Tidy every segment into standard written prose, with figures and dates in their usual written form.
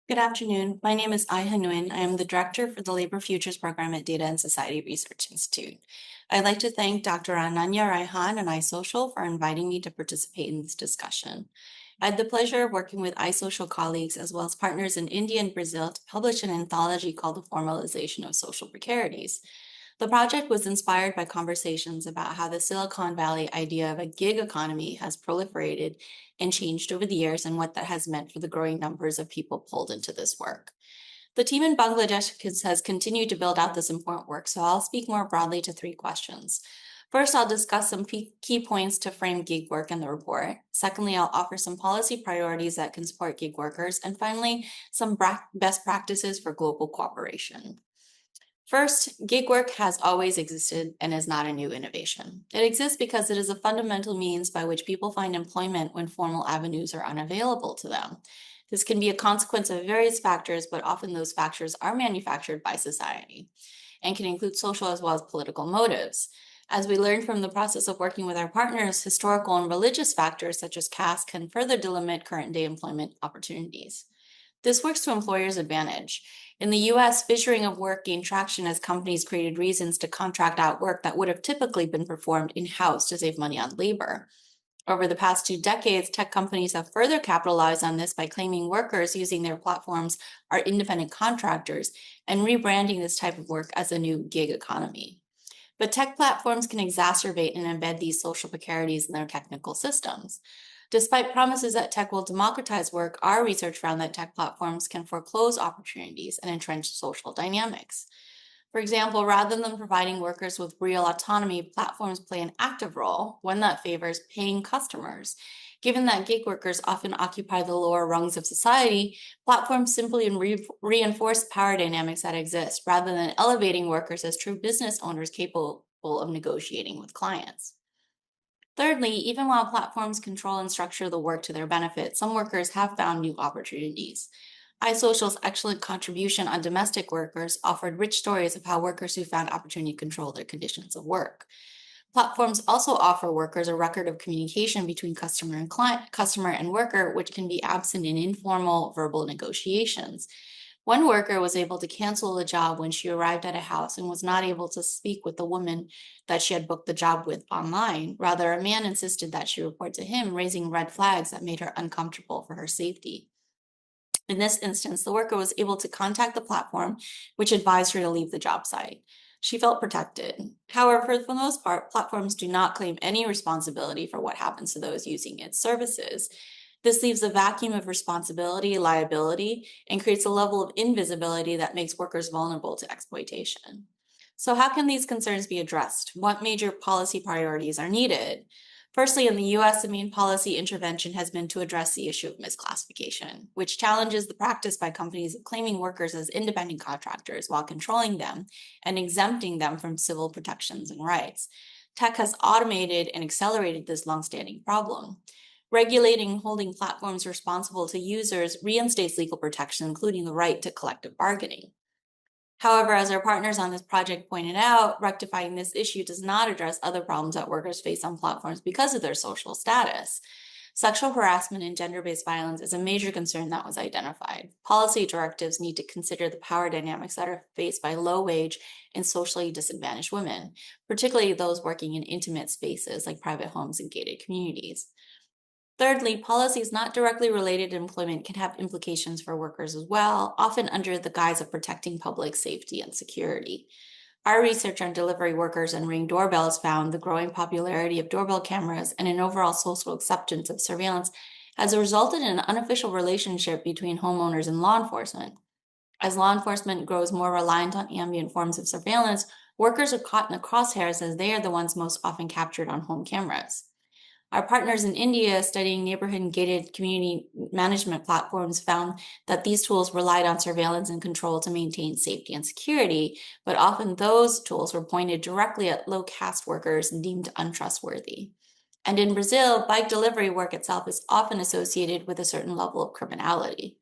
Good afternoon. My name is Aiha Nguyen. I am the Director for the Labor Futures Program at Data and Society Research Institute. I'd like to thank Dr. Ananya Raihan and iSocial for inviting me to participate in this discussion. I had the pleasure of working with iSocial colleagues as well as partners in India and Brazil to publish an anthology called The Formalization of Social Precarities. The project was inspired by conversations about how the Silicon Valley idea of a gig economy has proliferated and changed over the years and what that has meant for the growing numbers of people pulled into this work. The team in Bangladesh has continued to build out this important work, so I'll speak more broadly to three questions. First, I'll discuss some key points to frame gig work in the report. Secondly, I'll offer some policy priorities that can support gig workers. And finally, some best practices for global cooperation. First, gig work has always existed and is not a new innovation. It exists because it is a fundamental means by which people find employment when formal avenues are unavailable to them. This can be a consequence of various factors, but often those factors are manufactured by society and can include social as well as political motives. As we learned from the process of working with our partners, historical and religious factors such as caste can further delimit current day employment opportunities. This works to employers' advantage. In the US, fissuring of work gained traction as companies created reasons to contract out work that would have typically been performed in-house to save money on labor. Over the past 2 decades, tech companies have further capitalized on this by claiming workers using their platforms are independent contractors and rebranding this type of work as a new gig economy. But tech platforms can exacerbate and embed these social precarities in their technical systems. Despite promises that tech will democratize work, our research found that tech platforms can foreclose opportunities and entrench social dynamics. For example, rather than providing workers with real autonomy, platforms play an active role, one that favors paying customers. Given that gig workers often occupy the lower rungs of society, platforms simply reinforce the power dynamics that exist rather than elevating workers as true business owners capable of negotiating with clients. Thirdly, even while platforms control and structure the work to their benefit, some workers have found new opportunities. iSocial's excellent contribution on domestic workers offered rich stories of how workers who found opportunity control their conditions of work. Platforms also offer workers a record of communication between customer and worker, which can be absent in informal verbal negotiations. One worker was able to cancel the job when she arrived at a house and was not able to speak with the woman that she had booked the job with online. Rather, a man insisted that she report to him, raising red flags that made her uncomfortable for her safety. In this instance, the worker was able to contact the platform, which advised her to leave the job site. She felt protected. However, for the most part, platforms do not claim any responsibility for what happens to those using its services. This leaves a vacuum of responsibility, liability, and creates a level of invisibility that makes workers vulnerable to exploitation. So, how can these concerns be addressed? What major policy priorities are needed? Firstly, in the US, the main policy intervention has been to address the issue of misclassification, which challenges the practice by companies of claiming workers as independent contractors while controlling them and exempting them from civil protections and rights. Tech has automated and accelerated this longstanding problem. Regulating and holding platforms responsible to users reinstates legal protection, including the right to collective bargaining. However, as our partners on this project pointed out, rectifying this issue does not address other problems that workers face on platforms because of their social status. Sexual harassment and gender-based violence is a major concern that was identified. Policy directives need to consider the power dynamics that are faced by low-wage and socially disadvantaged women, particularly those working in intimate spaces like private homes and gated communities. Thirdly, policies not directly related to employment can have implications for workers as well, often under the guise of protecting public safety and security. Our research on delivery workers and Ring doorbells found the growing popularity of doorbell cameras and an overall social acceptance of surveillance has resulted in an unofficial relationship between homeowners and law enforcement. As law enforcement grows more reliant on ambient forms of surveillance, workers are caught in the crosshairs as they are the ones most often captured on home cameras. Our partners in India studying neighborhood and gated community management platforms found that these tools relied on surveillance and control to maintain safety and security, but often those tools were pointed directly at low caste workers and deemed untrustworthy. And in Brazil, bike delivery work itself is often associated with a certain level of criminality.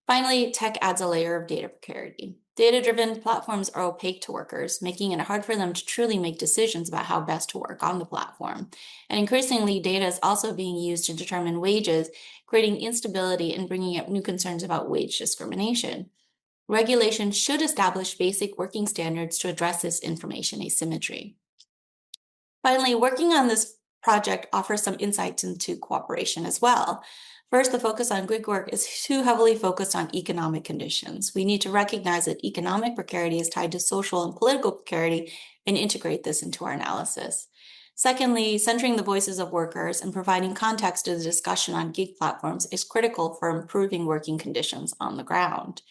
Finally, tech adds a layer of data precarity. Data-driven platforms are opaque to workers, making it hard for them to truly make decisions about how best to work on the platform. And increasingly, data is also being used to determine wages, creating instability and bringing up new concerns about wage discrimination. Regulation should establish basic working standards to address this information asymmetry. Finally, working on this project offers some insights into cooperation as well. First, the focus on gig work is too heavily focused on economic conditions. We need to recognize that economic precarity is tied to social and political precarity and integrate this into our analysis. Secondly, centering the voices of workers and providing context to the discussion on gig platforms is critical for improving working conditions on the ground.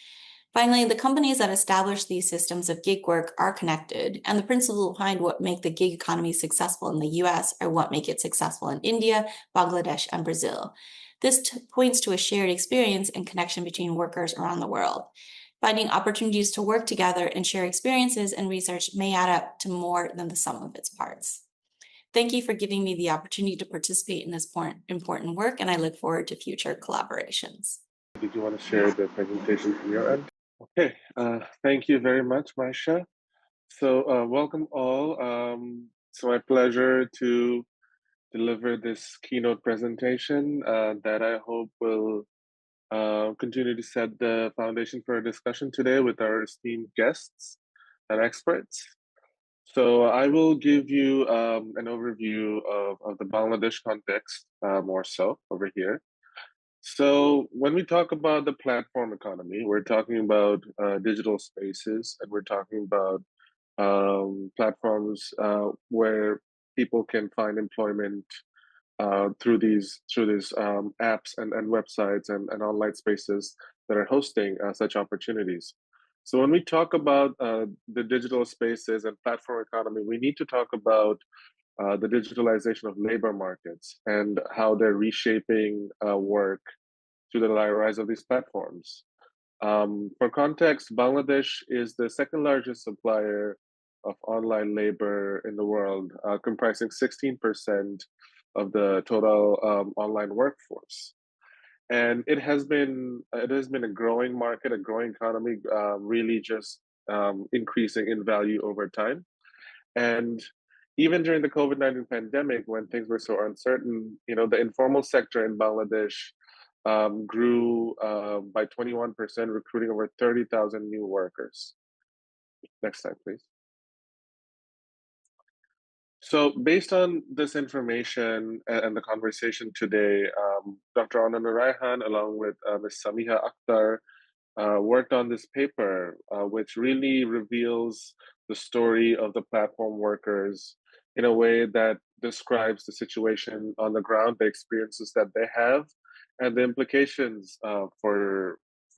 Finally, the companies that establish these systems of gig work are connected, and the principles behind what make the gig economy successful in the US are what make it successful in India, Bangladesh, and Brazil. This points to a shared experience and connection between workers around the world. Finding opportunities to work together and share experiences and research may add up to more than the sum of its parts. Thank you for giving me the opportunity to participate in this important work, and I look forward to future collaborations. Did you want to share the presentation from your end? Okay, thank you very much, Maisha. So welcome all. It's my pleasure to deliver this keynote presentation that I hope will continue to set the foundation for a discussion today with our esteemed guests and experts. So I will give you an overview of the Bangladesh context more so over here. So when we talk about the platform economy, we're talking about digital spaces, and we're talking about platforms where people can find employment through these apps and websites and online spaces that are hosting such opportunities. So when we talk about the digital spaces and platform economy, we need to talk about the digitalization of labor markets and how they're reshaping work through the rise of these platforms. For context, Bangladesh is the second largest supplier of online labor in the world, comprising 16% of the total online workforce. And it has been a growing market, a growing economy, really just increasing in value over time. And even during the COVID-19 pandemic, when things were so uncertain, the informal sector in Bangladesh grew by 21%, recruiting over 30,000 new workers. Next slide, please. So based on this information and the conversation today, Dr. Anand Raihan, along with Ms. Samiha Akhtar, worked on this paper, which really reveals the story of the platform workers in a way that describes the situation on the ground, the experiences that they have, and the implications for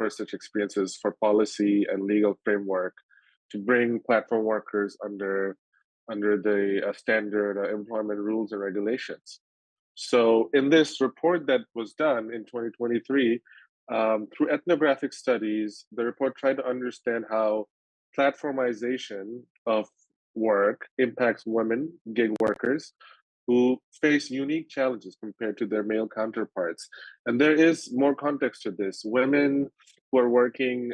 such experiences for policy and legal framework to bring platform workers under the standard employment rules and regulations. So in this report that was done in 2023, through ethnographic studies, the report tried to understand how platformization of work impacts women, gig workers, who face unique challenges compared to their male counterparts. And there is more context to this. Women who are working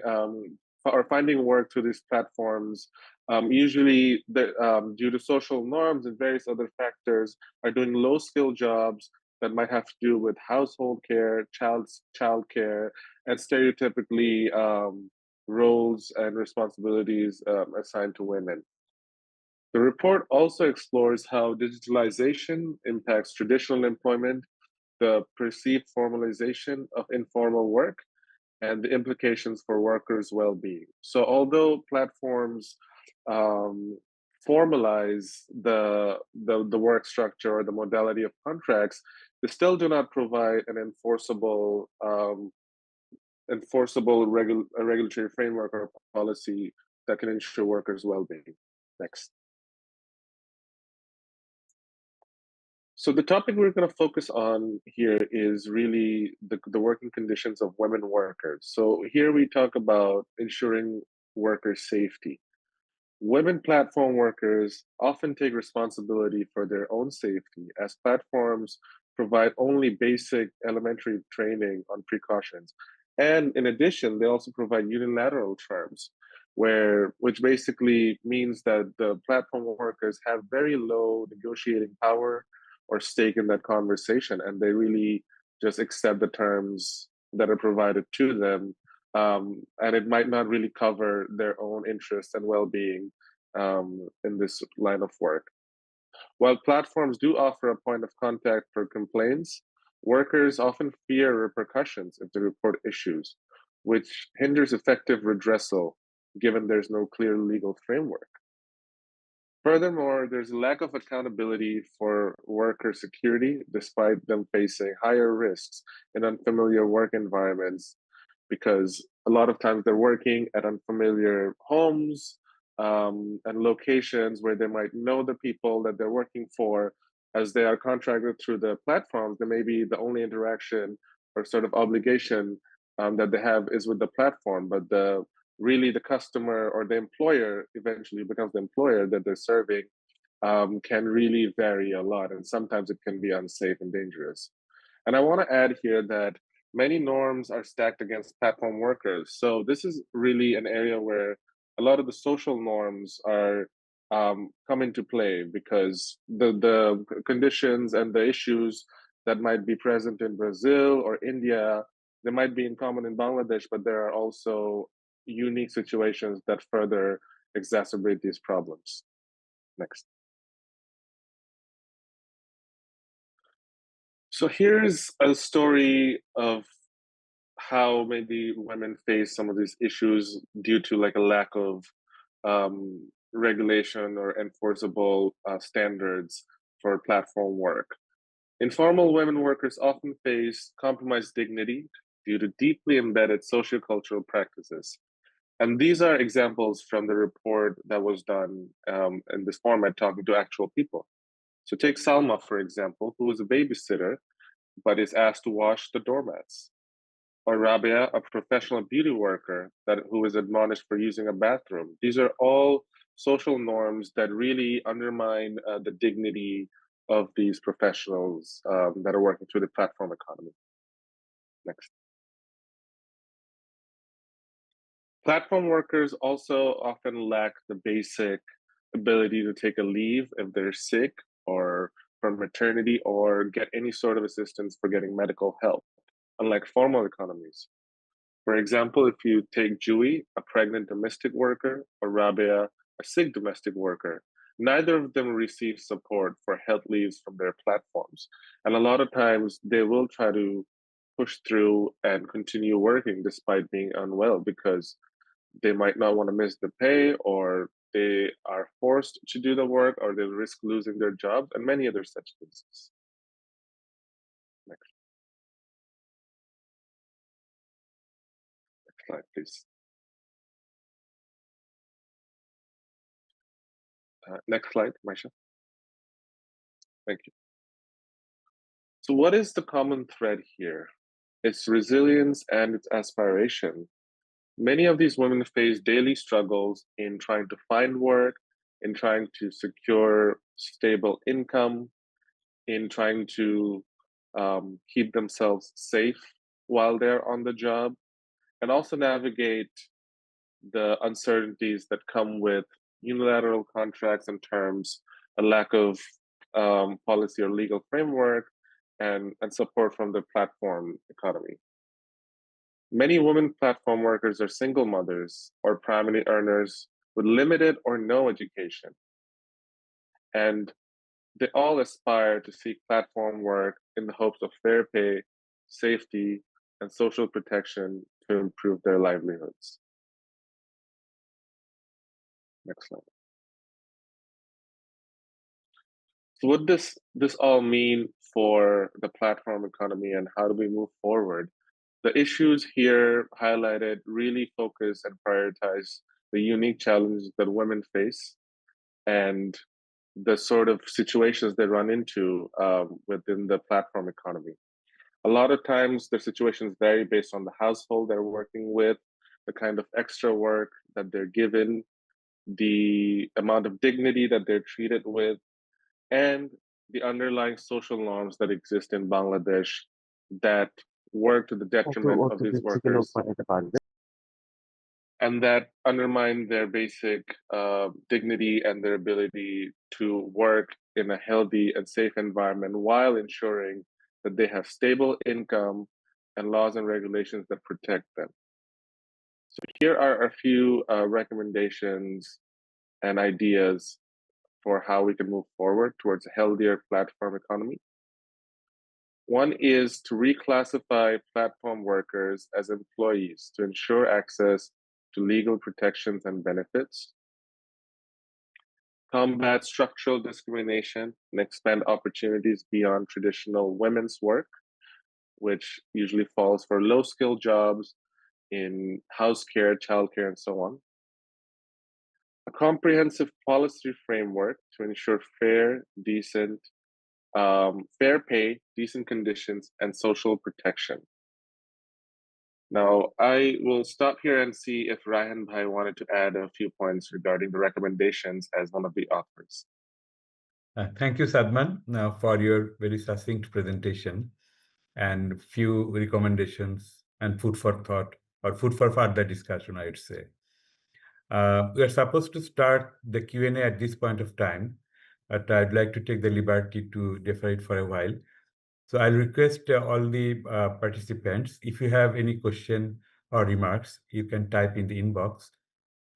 or finding work through these platforms, usually due to social norms and various other factors, are doing low-skill jobs that might have to do with household care, child care, and stereotypically roles and responsibilities assigned to women. The report also explores how digitalization impacts traditional employment, the perceived formalization of informal work, and the implications for workers' well-being. So although platforms formalize the work structure or the modality of contracts, they still do not provide an enforceable regulatory framework or policy that can ensure workers' well-being. Next. So the topic we're going to focus on here is really the working conditions of women workers. So here we talk about ensuring worker safety. Women platform workers often take responsibility for their own safety, as platforms provide only basic elementary training on precautions. And in addition, they also provide unilateral terms, which basically means that the platform workers have very low negotiating power or stake in that conversation, and they really just accept the terms that are provided to them, and it might not really cover their own interests and well-being in this line of work. While platforms do offer a point of contact for complaints, workers often fear repercussions if they report issues, which hinders effective redressal given there's no clear legal framework. Furthermore, there's a lack of accountability for worker security despite them facing higher risks in unfamiliar work environments, because a lot of times they're working at unfamiliar homes and locations where they might know the people that they're working for. As they are contracted through the platforms, there may be the only interaction or sort of obligation that they have is with the platform, but really the customer or the employer eventually becomes the employer that they're serving can really vary a lot, and sometimes it can be unsafe and dangerous. And I want to add here that many norms are stacked against platform workers. So this is really an area where a lot of the social norms are come into play, because the conditions and the issues that might be present in Brazil or India, they might be in common in Bangladesh, but there are also unique situations that further exacerbate these problems. Next. So here's a story of how maybe women face some of these issues due to like a lack of regulation or enforceable standards for platform work. Informal women workers often face compromised dignity due to deeply embedded sociocultural practices. And these are examples from the report that was done in this format, talking to actual people. So take Salma, for example, who is a babysitter, but is asked to wash the doormats. Or Rabia, a professional beauty worker who is admonished for using a bathroom. These are all social norms that really undermine the dignity of these professionals that are working through the platform economy. Next. Platform workers also often lack the basic ability to take a leave if they're sick or from maternity, or get any sort of assistance for getting medical help, unlike formal economies. For example, if you take Jui, a pregnant domestic worker, or Rabia, a sick domestic worker, neither of them receive support for health leaves from their platforms. And a lot of times they will try to push through and continue working despite being unwell, because they might not want to miss the pay, or they are forced to do the work, or they risk losing their jobs, and many other such cases. Next, next slide, please. Next slide, Maisha. Thank you. So what is the common thread here? It's resilience and it's aspiration. Many of these women face daily struggles in trying to find work, in trying to secure stable income, in trying to keep themselves safe while they're on the job, and also navigate the uncertainties that come with unilateral contracts and terms, a lack of policy or legal framework, and support from the platform economy. Many women platform workers are single mothers or primary earners with limited or no education. And they all aspire to seek platform work in the hopes of fair pay, safety, and social protection to improve their livelihoods. Next slide. So what does this all mean for the platform economy, and how do we move forward? The issues here highlighted really focus and prioritize the unique challenges that women face and the sort of situations they run into within the platform economy. A lot of times the situations vary based on the household they're working with, the kind of extra work that they're given, the amount of dignity that they're treated with, and the underlying social norms that exist in Bangladesh that work to the detriment of these workers. and that undermine their basic dignity and their ability to work in a healthy and safe environment while ensuring that they have stable income and laws and regulations that protect them. So here are a few recommendations and ideas for how we can move forward towards a healthier platform economy. One is to reclassify platform workers as employees to ensure access to legal protections and benefits, combat structural discrimination and expand opportunities beyond traditional women's work, which usually falls for low-skilled jobs in house care, childcare, and so on. A comprehensive policy framework to ensure fair, decent, fair pay, decent conditions, and social protection. Now, I will stop here and see if Ryan Bhai wanted to add a few points regarding the recommendations as one of the authors. Thank you, Sadman, for your very succinct presentation and few recommendations and food for thought or food for further discussion, I would say. We are supposed to start the Q&A at this point of time, but I'd like to take the liberty to defer it for a while. So I'll request all the participants, if you have any question or remarks, you can type in the inbox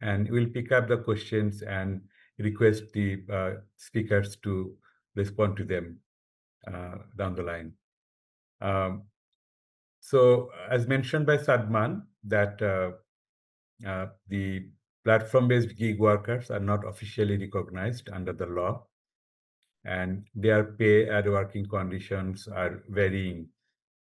and we'll pick up the questions and request the speakers to respond to them down the line. So as mentioned by Sadman, that the platform-based gig workers are not officially recognized under the law, and their pay and working conditions are varying.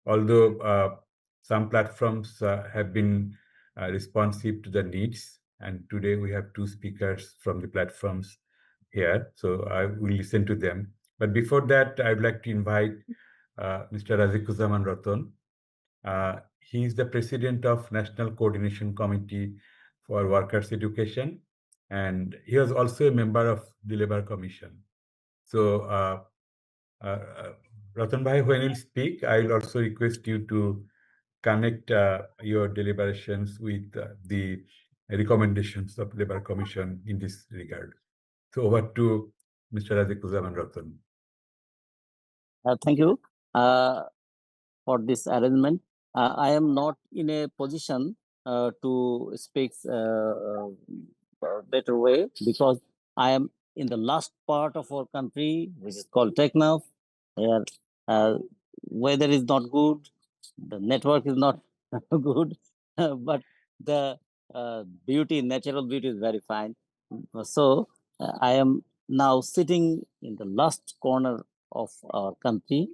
Although some platforms have been responsive to the needs, and today we have two speakers from the platforms here, so I will listen to them. But before that, I would like to invite Mr. Razekuzzaman Ratan. He is the president of National Coordination Committee for Workers' Education, and he was also a member of the Labour Commission. So, Ratan Bhai, when you speak, I will also request you to connect your deliberations with the recommendations of Labour Commission in this regard. So over to Mr. Razekuzzaman Ratan. Thank you for this arrangement. I am not in a position to speak a better way because I am in the last part of our country, which is called Technaf, where weather is not good, the network is not good, but the beauty, natural beauty is very fine. So I am now sitting in the last corner of our country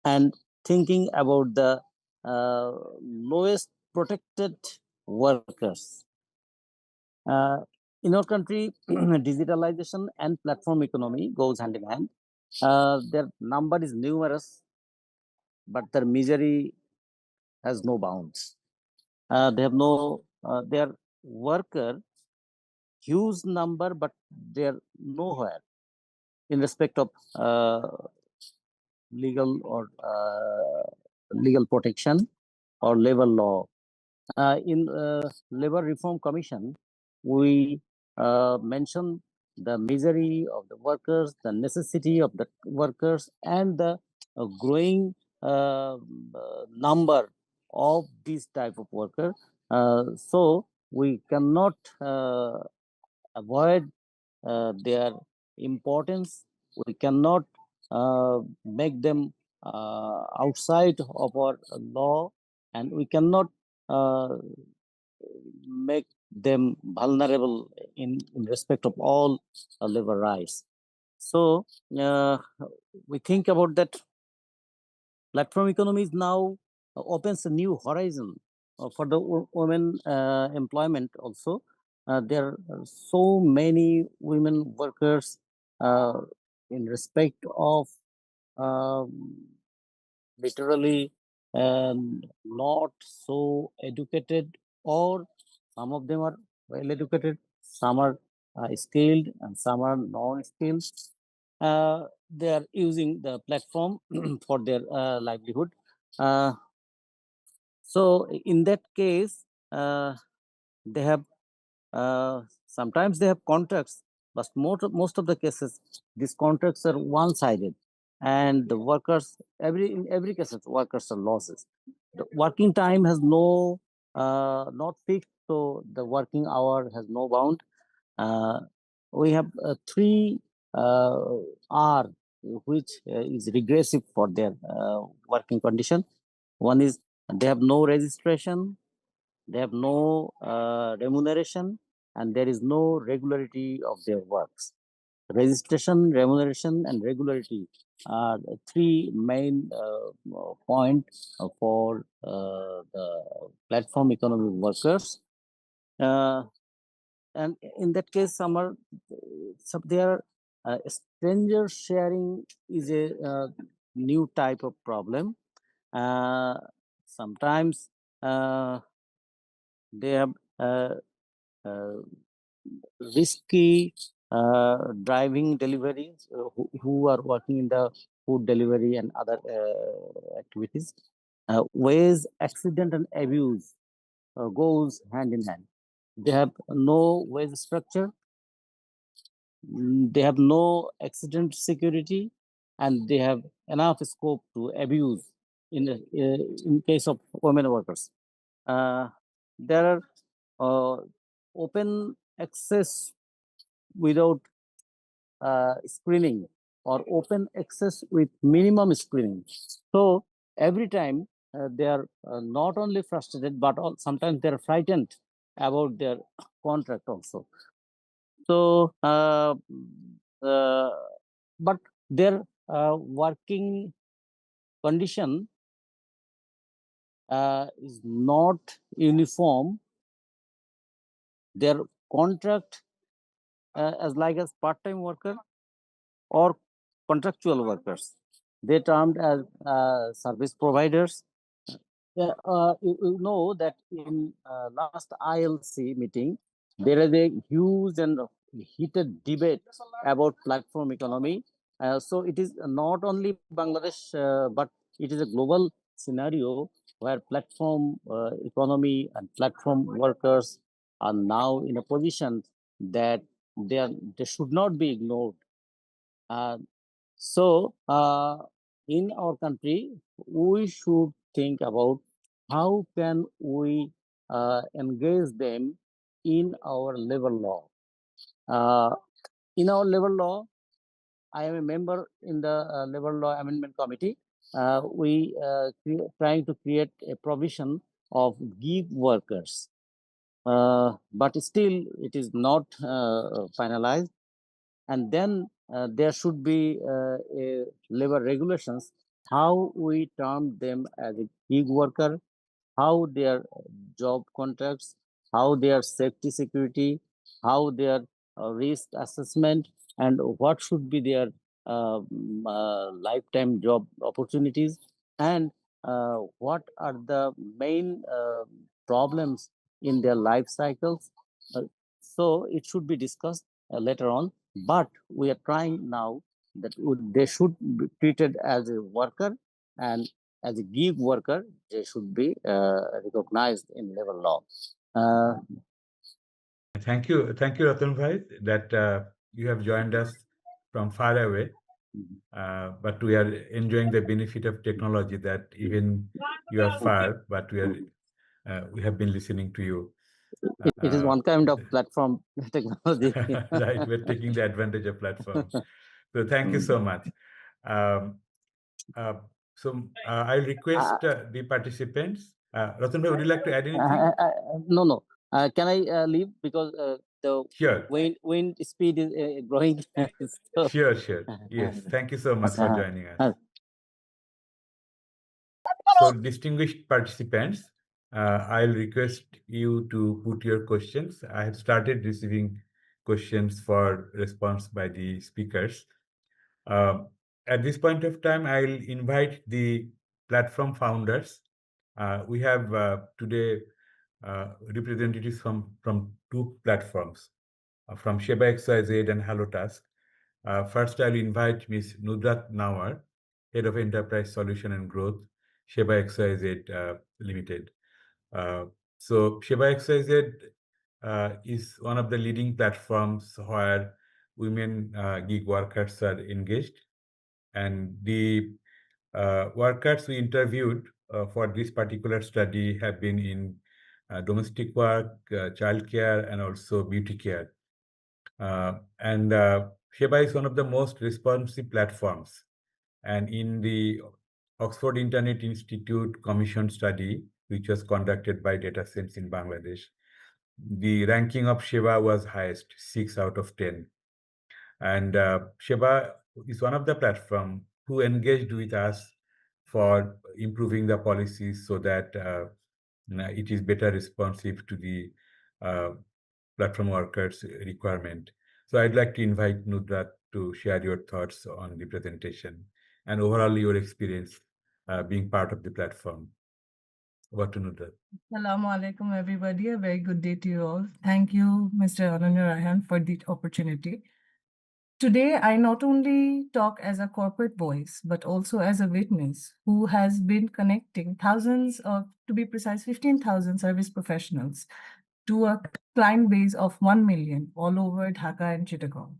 and thinking about the lowest protected workers. In our country, digitalization and platform economy goes hand in hand. Their number is numerous, but their misery has no bounds. They have no, their worker huge number, but they're nowhere in respect of legal or legal protection or labor law. In Labor Reform Commission, we mention the misery of the workers, the necessity of the workers, and the growing number of this type of worker. So we cannot avoid their importance. We cannot make them outside of our law, and we cannot make them vulnerable in respect of all labor rights. So we think about that platform economy is now opens a new horizon for the women employment also. There are so many women workers in respect of literally not so educated, or some of them are well educated, some are skilled, and some are non-skilled. They are using the platform for their livelihood. So in that case, they have sometimes they have contracts, but most of the cases, these contracts are one-sided, and the workers, in every case, workers are losses. The working time has not fixed, so the working hour has no bound. We have 3 R, which is regressive for their working condition. One is they have no registration, they have no remuneration, and there is no regularity of their works. Registration, remuneration, and regularity are the 3 main points for the platform economy workers. And in that case, their stranger sharing is a new type of problem. Sometimes they have risky driving deliveries who are working in the food delivery and other activities. Waste, accident, and abuse goes hand in hand. They have no wage structure, they have no accident security, and they have enough scope to abuse in case of women workers. There are open access without screening, or open access with minimum screening. So every time they are not only frustrated, but sometimes they are frightened about their contract also. So, but their working condition is not uniform. Their contract as like as part-time worker or contractual workers, they termed as service providers. You know that in last ILC meeting, there is a huge and heated debate about platform economy. So it is not only Bangladesh, but it is a global scenario where platform economy and platform workers are now in a position that they should not be ignored. So in our country, we should think about how can we engage them in our labor law. In our labor law, I am a member in the labor law amendment committee. We trying to create a provision of gig workers, but still it is not finalized. And then there should be a labor regulations, how we term them as a gig worker, how their job contracts, how their safety security, how their risk assessment, and what should be their lifetime job opportunities, and what are the main problems in their life cycles. So it should be discussed later on, but we are trying now that they should be treated as a worker, and as a gig worker, they should be recognized in labor law. Thank you, Ratan Bhai, that you have joined us from far away. But we are enjoying the benefit of technology, that even you are far, but we have been listening to you. It is one kind of platform technology. Right, we're taking the advantage of platform. So thank you so much. I'll request the participants. Ratan Bhai, would you like to add anything? No. Can I leave, because the Sure. wind speed is growing? So, Sure. Yes, thank you so much for joining us. So, distinguished participants, I'll request you to put your questions. I have started receiving questions for response by the speakers. At this point of time, I'll invite the platform founders. We have today representatives from 2 platforms, from Sheba XYZ and Hello Task. First, I'll invite Ms. Nudrat Nawar, Head of Enterprise Solution and Growth, Sheba XYZ Limited. So Sheba XYZ is one of the leading platforms where women gig workers are engaged. And the workers we interviewed for this particular study have been in domestic work, childcare, and also beauty care. And Sheba is one of the most responsive platforms. And in the Oxford Internet Institute Commission study, which was conducted by DataSense in Bangladesh, the ranking of Sheba was highest, 6 out of 10. And Sheba is one of the platform who engaged with us for improving the policies so that it is better responsive to the uh, platform workers' requirement. So I'd like to invite Nudrat to share your thoughts on the presentation and overall your experience being part of the platform. Over to Nudrat. Assalamu alaikum, everybody. A very good day to you all. Thank you, Mr. Ananya Rahan, for the opportunity. Today, I not only talk as a corporate voice, but also as a witness who has been connecting thousands of, to be precise, 15,000 service professionals to a client base of 1 million all over Dhaka and Chittagong.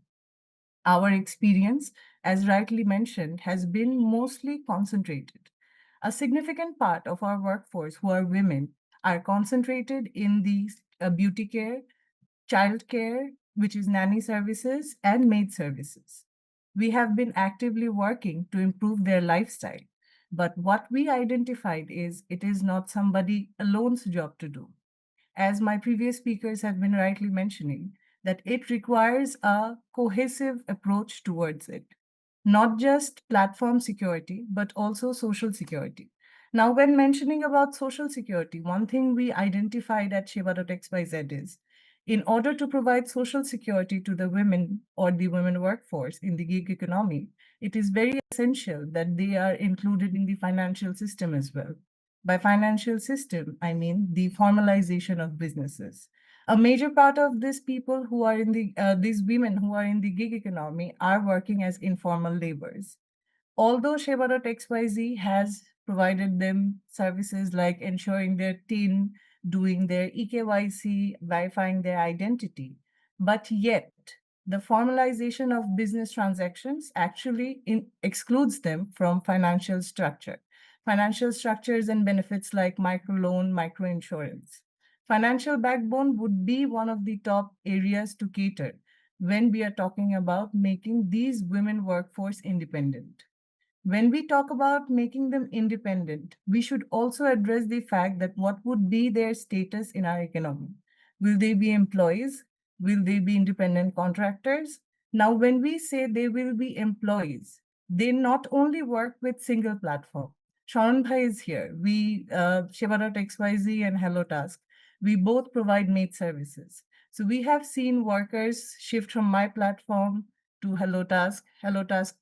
Our experience, as rightly mentioned, has been mostly concentrated. A significant part of our workforce, who are women, are concentrated in the beauty care, child care, which is nanny services, and maid services. We have been actively working to improve their lifestyle. But what we identified is it is not somebody alone's job to do. As my previous speakers have been rightly mentioning, that it requires a cohesive approach towards it, not just platform security, but also social security. Now, when mentioning about social security, one thing we identified at Shiva.xyz is in order to provide social security to the women or the women workforce in the gig economy, it is very essential that they are included in the financial system as well. By financial system, I mean the formalization of businesses. A major part of these people who are in these women who are in the gig economy are working as informal laborers. Although Sheba.xyz has provided them services like ensuring their TIN, doing their EKYC, verifying their identity, but yet the formalization of business transactions actually excludes them from financial structure. Financial structures and benefits like microloan, microinsurance. Financial backbone would be one of the top areas to cater when we are talking about making these women workforce independent. When we talk about making them independent, we should also address the fact that what would be their status in our economy? Will they be employees? Will they be independent contractors? Now, when we say they will be employees, they not only work with single platform. Sharon Bhai is here. We, Shiva.xyz and HelloTask, we both provide maid services. So we have seen workers shift from my platform to HelloTask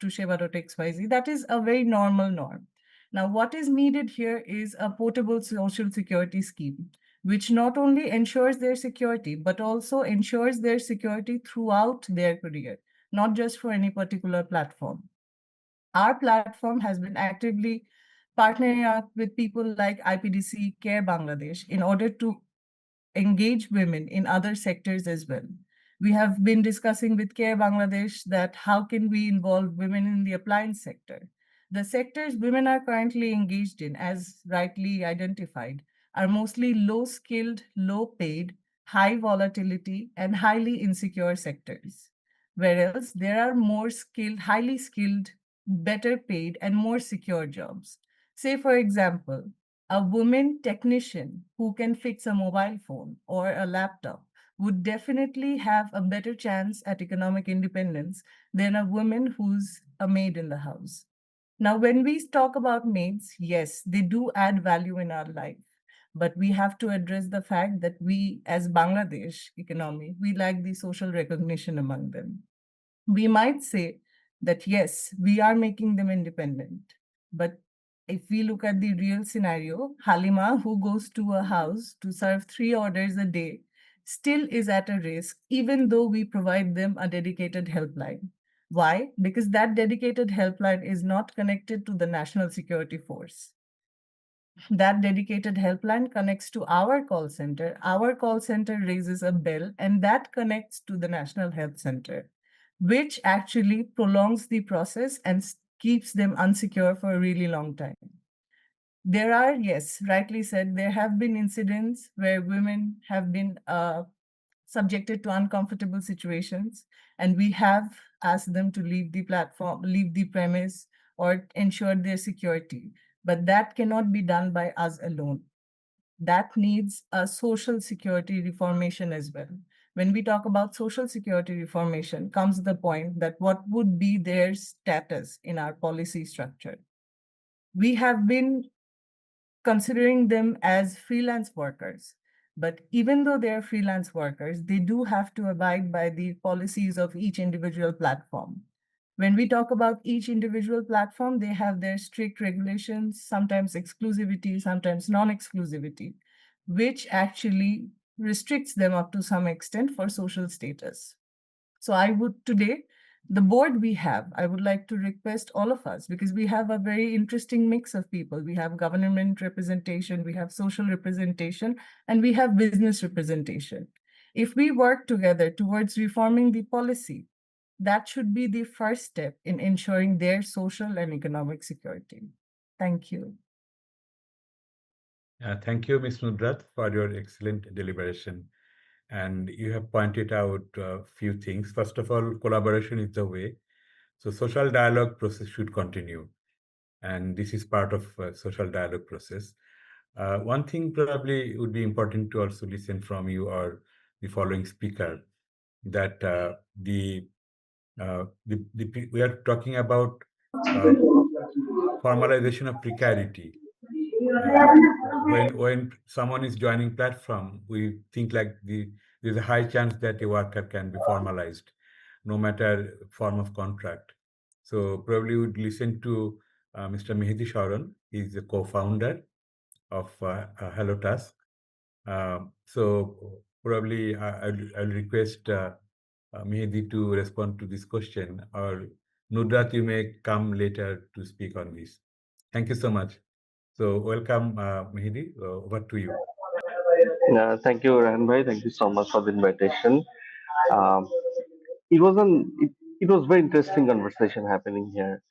to Shiva.xyz. That is a very normal norm. Now, what is needed here is a portable social security scheme, which not only ensures their security, but also ensures their security throughout their career, not just for any particular platform. Our platform has been actively partnering up with people like IPDC Care Bangladesh in order to engage women in other sectors as well. We have been discussing with Care Bangladesh that how can we involve women in the appliance sector. The sectors women are currently engaged in, as rightly identified, are mostly low-skilled, low-paid, high volatility, and highly insecure sectors. Whereas there are more skilled, highly skilled, better paid, and more secure jobs. Say, for example, a woman technician who can fix a mobile phone or a laptop would definitely have a better chance at economic independence than a woman who's a maid in the house. Now, when we talk about maids, yes, they do add value in our life, but we have to address the fact that we, as Bangladesh economy, we lack the social recognition among them. We might say that, yes, we are making them independent, but if we look at the real scenario, Halima, who goes to a house to serve 3 orders a day, still is at a risk, even though we provide them a dedicated helpline. Why? Because that dedicated helpline is not connected to the National Security Force. That dedicated helpline connects to our call center. Our call center raises a bell, and that connects to the National Health Center, which actually prolongs the process and keeps them unsecure for a really long time. There are, yes, rightly said, there have been incidents where women have been subjected to uncomfortable situations, and we have asked them to leave the platform, leave the premise, or ensure their security. But that cannot be done by us alone. That needs a social security reformation as well. When we talk about social security reformation, comes the point that what would be their status in our policy structure? We have been considering them as freelance workers. But even though they're freelance workers, they do have to abide by the policies of each individual platform. When we talk about each individual platform, they have their strict regulations, sometimes exclusivity, sometimes non-exclusivity, which actually restricts them up to some extent for social status. So I would today, the board we have, I would like to request all of us, because we have a very interesting mix of people. We have government representation, we have social representation, and we have business representation. If we work together towards reforming the policy, that should be the first step in ensuring their social and economic security. Thank you. Thank you, Ms. Nudrat, for your excellent deliberation. And you have pointed out a few things. First of all, collaboration is the way. So social dialogue process should continue. And this is part of social dialogue process. One thing probably would be important to also listen from you or the following speaker, that we are talking about formalization of precarity. When someone is joining platform, we think like there's a high chance that a worker can be formalized, no matter form of contract. So probably would listen to Mr. Mehdi Sharon. He's the co-founder of Hello Task. So probably I'll request Mehdi to respond to this question, or Nudrat, you may come later to speak on this. Thank you so much. So welcome, Mehdi. Over to you. Thank you, Rahan bhai. Thank you so much for the invitation. Um, it was very interesting conversation happening here,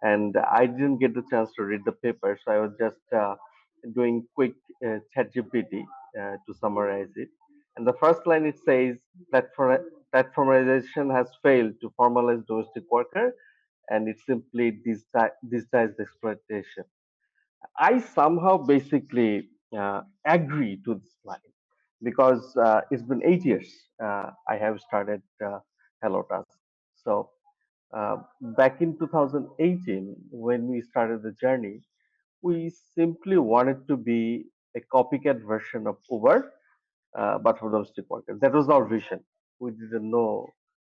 and I didn't get the chance to read the paper, so I was just doing quick chat GPT to summarize it. And the first line it says platformization has failed to formalize domestic worker, and it simply disguised exploitation. I somehow basically agree to this line because it's been 8 years I have started Hello Task. So uh, back in 2018, when we started the journey, we simply wanted to be a copycat version of Uber, but for domestic workers. That was our vision. We didn't know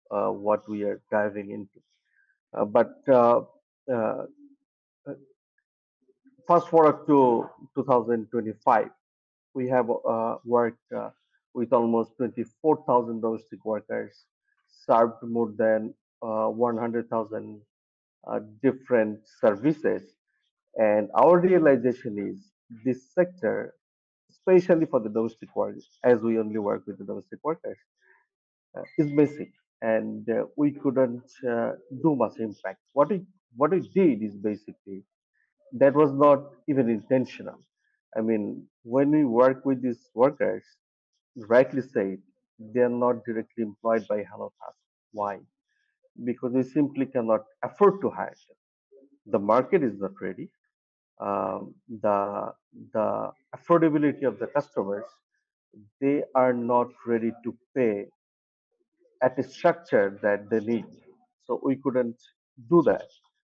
what we are diving into. But uh, fast forward to 2025, we have worked with almost 24,000 domestic workers, served more than 100,000 different services. And our realization is this sector, especially for the domestic workers, as we only work with the domestic workers, is basic. And we couldn't do much impact. What we did is basically that was not even intentional. I mean, when we work with these workers, rightly said, they are not directly employed by Hello Task. Why? Because we simply cannot afford to hire them. The market is not ready. The affordability of the customers, they are not ready to pay at a structure that they need. So we couldn't do that.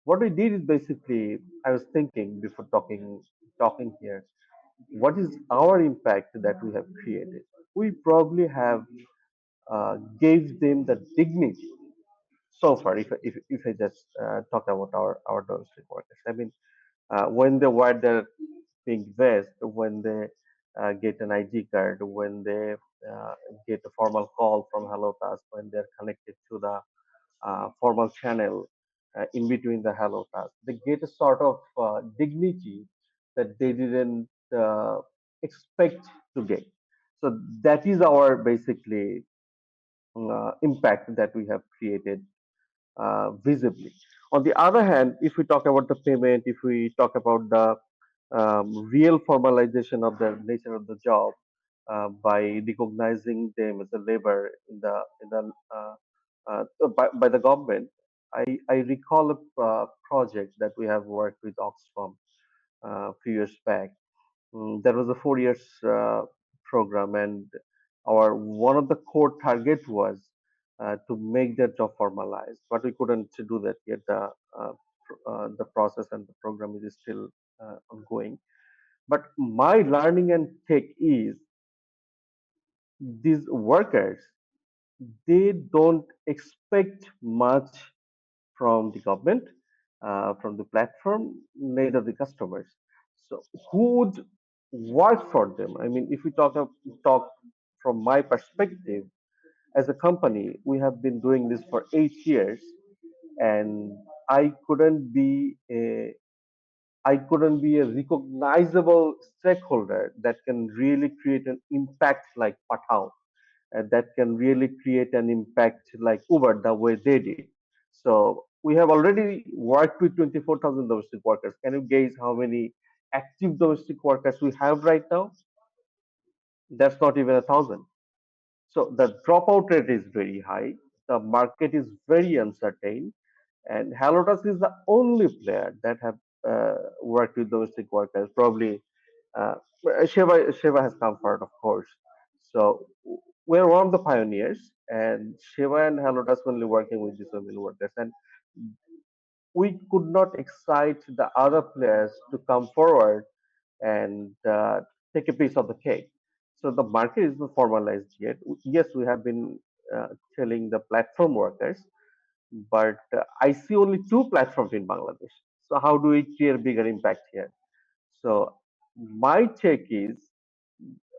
What we did is basically, I was thinking before talking here, what is our impact that we have created? We probably have gave them the dignity so far. If I just talk about our domestic workers, I mean, when they wear their pink vest, when they get an ID card, when they uh, get a formal call from Hello Task, when they're connected to the formal channel in between the Hello Task, they get a sort of dignity that they didn't expect to get. So that is our basically impact that we have created visibly. On the other hand, if we talk about the payment, if we talk about the real formalization of the nature of the job by recognizing them as a labor by the government, I recall a project that we have worked with Oxfam a few years back. That was a 4 years program, and our one of the core target was to make that job formalized, but we couldn't do that yet. The process and the program is still ongoing. But my learning and take is these workers, they don't expect much from the government, from the platform, neither the customers. So who would work for them? I mean, if we talk from my perspective, as a company, we have been doing this for 8 years, and I couldn't be a I couldn't be a recognizable stakeholder that can really create an impact like Patao, that can really create an impact like Uber the way they did. So we have already worked with 24,000 domestic workers. Can you gauge how many active domestic workers we have right now? That's not even 1,000. So the dropout rate is very high. The market is very uncertain, and Halotas is the only player that have worked with domestic workers. Probably Sheva has come forward, of course. So we're one of the pioneers, and Sheva and Halotas only working with these women workers, and we could not excite the other players to come forward and take a piece of the cake. So the market is not formalized yet. Yes, we have been telling the platform workers, but I see only two platforms in Bangladesh. So how do we create a bigger impact here? So my take is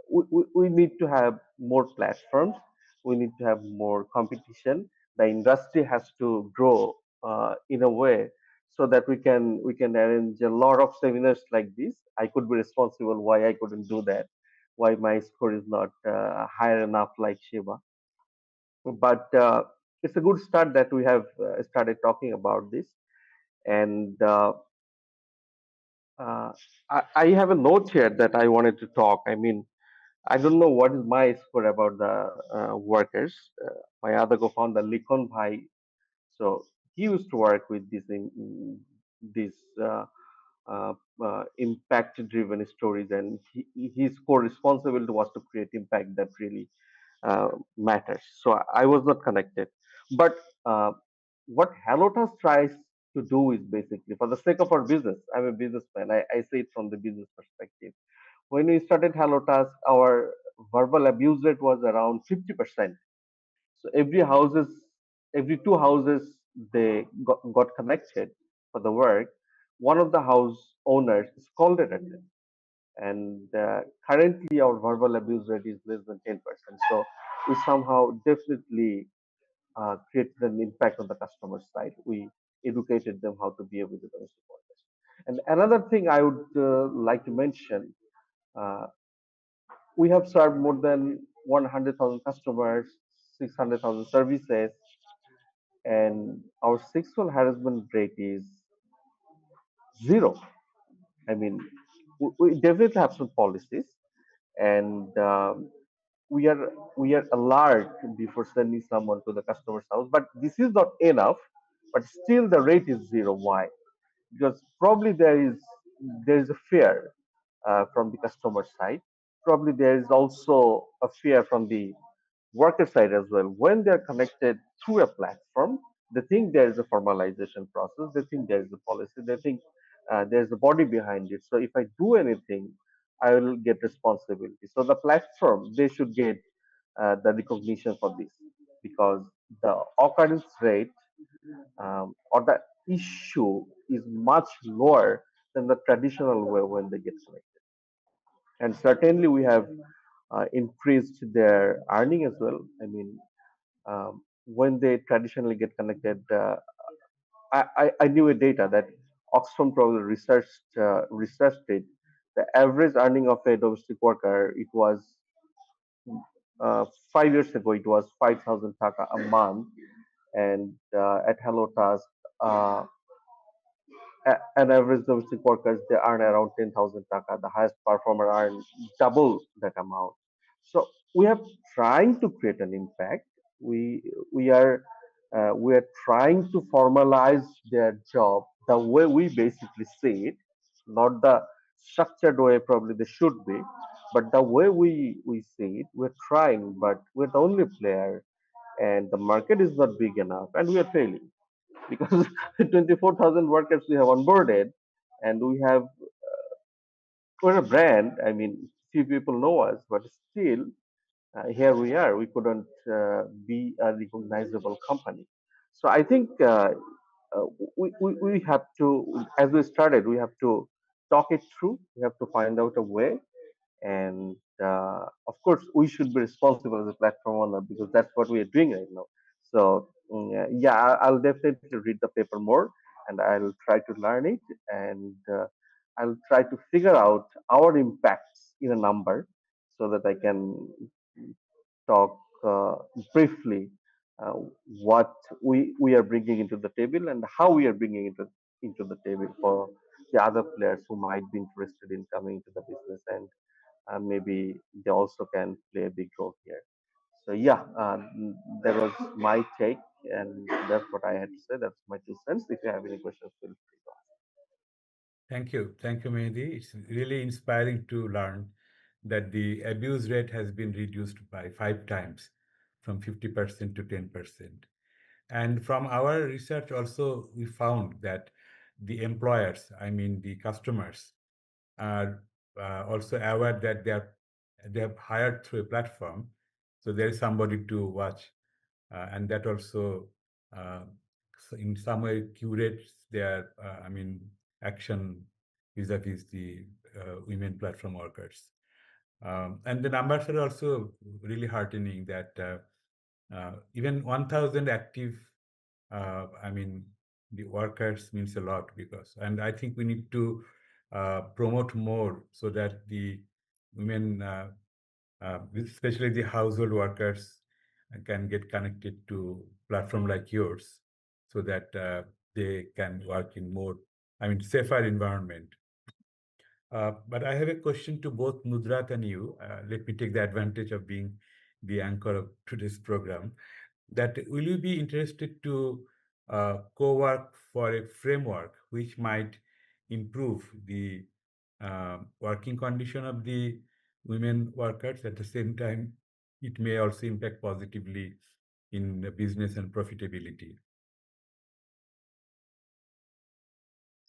we need to have more platforms. We need to have more competition. The industry has to grow in a way so that we can arrange a lot of seminars like this. I could be responsible why I couldn't do that, why my score is not higher enough like Shiva. But it's a good start that we have started talking about this. And I have a note here that I wanted to talk. I mean, I don't know what is my score about the workers. My other co-founder, Likon Bhai, so he used to work with this impact-driven stories, and his core responsibility was to create impact that really matters. So I was not connected, but what Halotas tries to do is basically for the sake of our business. I'm a businessman. I say it from the business perspective. When we started Halotas, our verbal abuse rate was around 50%. So every two houses they got connected for the work. One of the house owners scolded at them, and currently our verbal abuse rate is less than 10%. So we somehow definitely created an impact on the customer side. We educated them how to behave with the domestic workers. And another thing I would like to mention, uh, we have served more than 100,000 customers, 600,000 services, and our sexual harassment rate is zero. I mean, we definitely have some policies, and we are alert before sending someone to the customer's house. But this is not enough. But still, the rate is zero. Why? Because probably there is a fear from the customer side. Probably there is also a fear from the worker side as well. When they're connected through a platform, they think there is a formalization process. They think there is a policy. They think there's a body behind it. So if I do anything, I will get responsibility. So the platform, they should get the recognition for this, because the occurrence rate or the issue is much lower than the traditional way when they get connected. And certainly we have increased their earning as well. I mean, when they traditionally get connected, I knew a data that Oxfam probably researched it. the average earning of a domestic worker, it was uh, 5 years ago, it was 5,000 taka a month, and at Hello Task, uh, an average domestic workers they earn around 10,000 taka. The highest performer earn double that amount. So we are trying to create an impact. We we are we are trying to formalize their job the way we basically see it, not the structured way probably they should be, but the way we see it. We're trying, but we're the only player, and the market is not big enough, and we are failing because 24,000 workers we have onboarded, and we're a brand. I mean, few people know us, but still, here we are. We couldn't be a recognizable company. So I think we have to, as we started, we have to talk it through. We have to find out a way, and of course we should be responsible as a platform owner because that's what we are doing right now. So yeah, I'll definitely read the paper more, and I'll try to learn it, and I'll try to figure out our impacts in a number so that I can talk briefly uh, what we are bringing into the table and how we are bringing into the table for the other players who might be interested in coming into the business, and maybe they also can play a big role here. So yeah, that was my take, and that's what I had to say. That's my 2 cents. If you have any questions, feel free to ask. Thank you, Mehdi. It's really inspiring to learn that the abuse rate has been reduced by 5 times, from 50% to 10%. And from our research also, we found that the employers, I mean the customers, are also aware that they have hired through a platform, so there is somebody to watch, and that also uh, in some way curates their, action vis-a-vis the women platform workers. And the numbers are also really heartening that even 1,000 active, the workers means a lot, because, and I think we need to promote more so that the women, especially the household workers, can get connected to platform like yours, so that they can work in more, safer environment. But I have a question to both Nudrat and you. Let me take the advantage of being the anchor of today's program. That will you be interested to co-work for a framework which might improve the working condition of the women workers? At the same time, it may also impact positively in the business and profitability.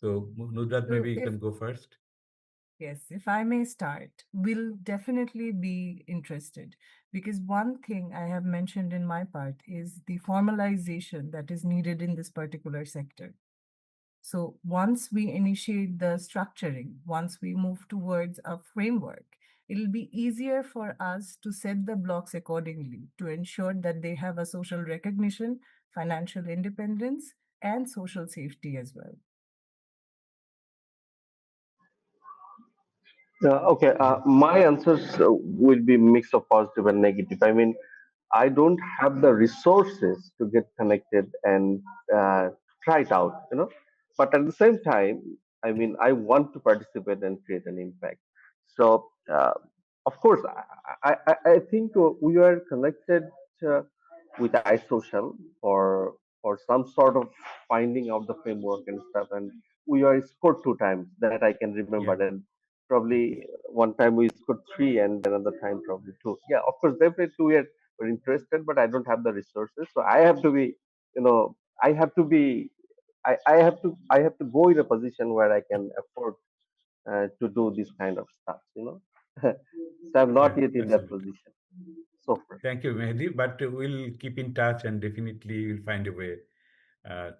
So Nudrat, maybe you can go first. Yes, if I may start, we'll definitely be interested, because one thing I have mentioned in my part is the formalization that is needed in this particular sector. So once we initiate the structuring, once we move towards a framework, it'll be easier for us to set the blocks accordingly to ensure that they have a social recognition, financial independence, and social safety as well. Okay, my answers will be mix of positive and negative. I mean, I don't have the resources to get connected and try it out, But at the same time, I mean, I want to participate and create an impact. So, of course, I think we are connected uh, with iSocial for some sort of finding out the framework and stuff, and we are scored 2 times that I can remember. Yeah. And probably one time we scored three, and another time probably two. Yeah, of course, definitely we're interested, but I don't have the resources. So I have to be, I have to be, I have to go in a position where I can afford to do this kind of stuff, so I'm not Yeah, yet in that absolutely. position so far. Thank you, Mehdi. But we'll keep in touch, and definitely we'll find a way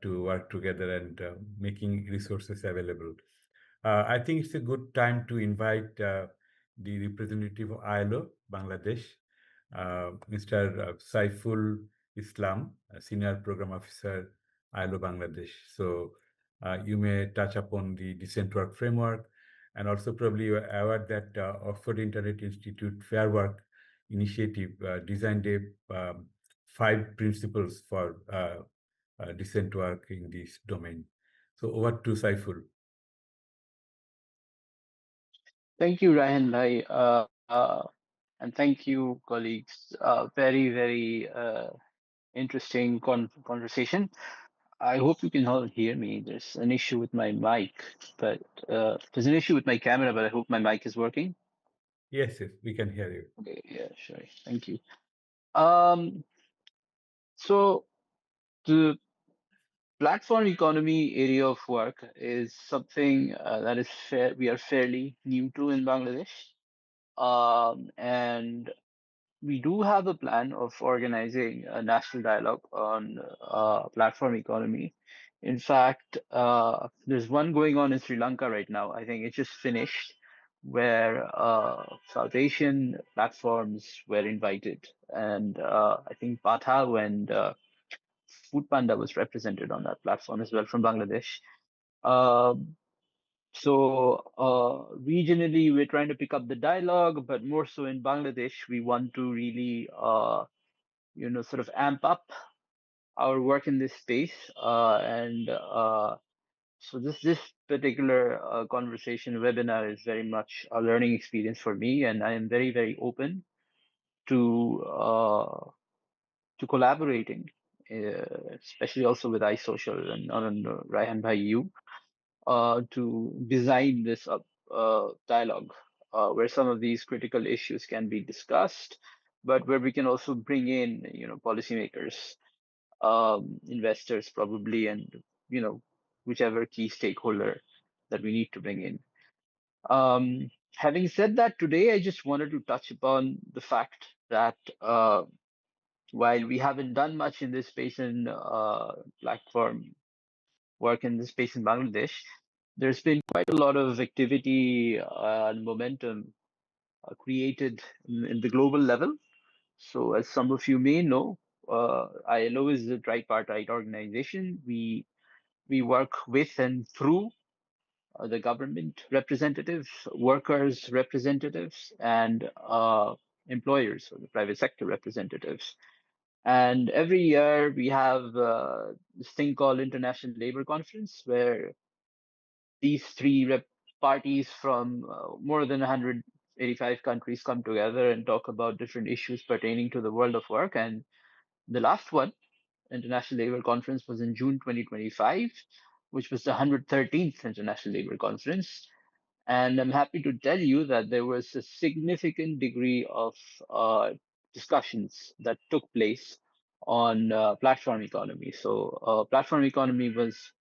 to work together and making resources available. I think it's a good time to invite the representative of ILO Bangladesh, Mr. Saiful Islam, Senior Program Officer, ILO Bangladesh. So you may touch upon the decent work framework And also probably you are aware that Oxford Internet Institute Fair Work Initiative designed a 5 principles for decent work in this domain. So over to Saiful. Thank you, Ryan Bhai, and thank you, colleagues. Very, very interesting conversation. I hope you can all hear me. There's an issue with my mic, but there's an issue with my camera, but I hope my mic is working. Yes, we can hear you. Okay, yeah, sure. Thank you. So the platform economy area of work is something that is we are fairly new to in Bangladesh. And we do have a plan of organizing a national dialogue on platform economy. In fact, there's one going on in Sri Lanka right now. I think it just finished, where South Asian platforms were invited, and I think Patha and Food Panda was represented on that platform as well from Bangladesh. Regionally, we're trying to pick up the dialogue, but more so in Bangladesh, we want to really, sort of amp up our work in this space. So this particular conversation webinar is very much a learning experience for me, and I am very, very open to collaborating, especially also with iSocial and Raihan Bhai, you. To design this dialogue where some of these critical issues can be discussed, but where we can also bring in, policymakers, investors probably, and, whichever key stakeholder that we need to bring in. Having said that, today I just wanted to touch upon the fact that while we haven't done much in this space in platform work in this space in Bangladesh, there's been quite a lot of activity and momentum created in the global level. So, as some of you may know, ILO is a tripartite organization. We work with and through the government representatives, workers representatives, and employers or the private sector representatives. And every year we have this thing called International Labor Conference, where these three parties from more than 185 countries come together and talk about different issues pertaining to the world of work. And the last one, International Labour Conference, was in June 2025, which was the 113th International Labour Conference. And I'm happy to tell you that there was a significant degree of discussions that took place on platform economy. So platform economy was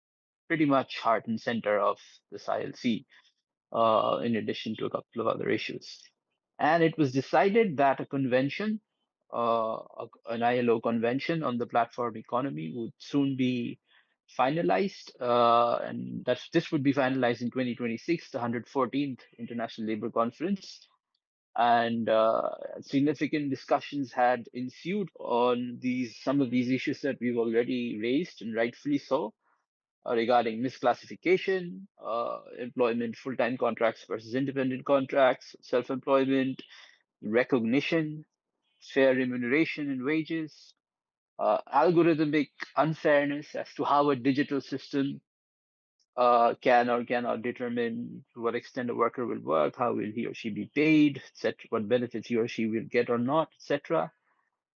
pretty much heart and center of this ILC, in addition to a couple of other issues. And it was decided that a convention, an ILO convention on the platform economy, would soon be finalized, and this would be finalized in 2026, the 114th International Labour Conference. And significant discussions had ensued on some of these issues that we've already raised, and rightfully so, regarding misclassification, employment, full-time contracts versus independent contracts, self-employment, recognition, fair remuneration and wages, algorithmic unfairness as to how a digital system can or cannot determine to what extent a worker will work, how will he or she be paid, etc., what benefits he or she will get or not, etc.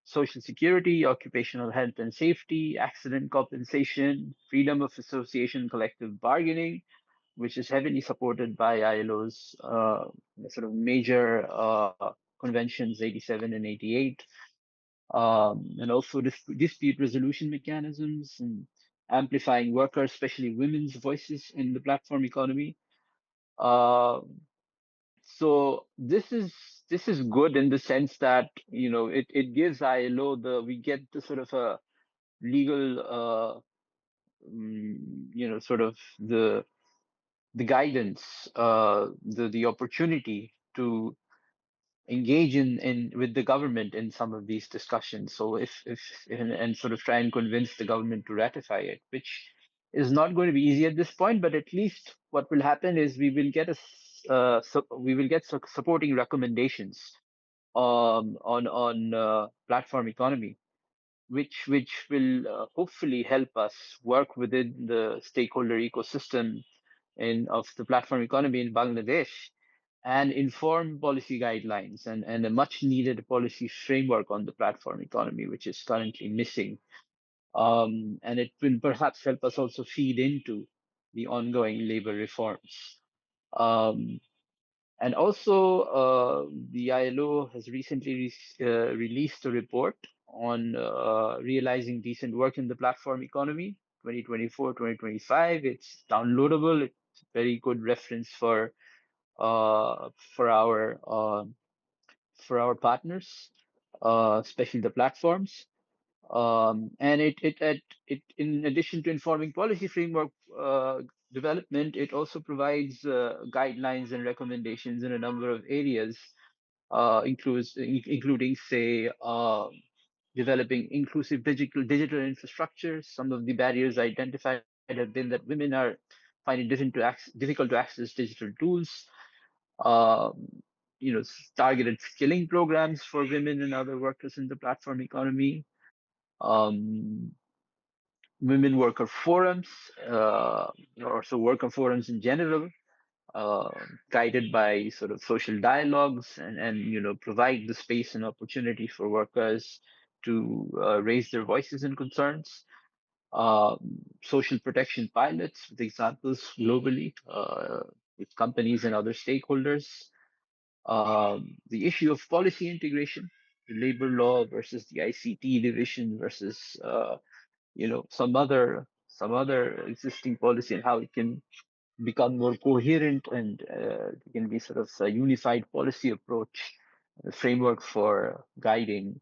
Social security, occupational health and safety, accident compensation, freedom of association, collective bargaining, which is heavily supported by ILO's sort of major conventions, 87 and 88, and also dispute resolution mechanisms and amplifying workers, especially women's voices in the platform economy. So this is good in the sense that it gives ILO we get the sort of a legal sort of the guidance, the opportunity to engage in with the government in some of these discussions. So if and sort of try and convince the government to ratify it, which is not going to be easy at this point, but at least what will happen is we will get a supporting recommendations on platform economy, which will hopefully help us work within the stakeholder ecosystem of the platform economy in Bangladesh and inform policy guidelines and a much needed policy framework on the platform economy, which is currently missing. And it will perhaps help us also feed into the ongoing labor reforms. And also, the ILO has recently released a report on realizing decent work in the platform economy, 2024-2025. It's downloadable. It's a very good reference for our partners, especially the platforms. And it in addition to informing policy framework development, it also provides guidelines and recommendations in a number of areas, including say developing inclusive digital infrastructure. Some of the barriers identified have been that women are finding difficult to access digital tools. Targeted skilling programs for women and other workers in the platform economy. Women worker forums, or so worker forums in general, guided by sort of social dialogues and provide the space and opportunity for workers to raise their voices and concerns. Social protection pilots with examples globally with companies and other stakeholders. The issue of policy integration, the labor law versus the ICT division versus some other existing policy, and how it can become more coherent and it can be sort of a unified policy approach, a framework for guiding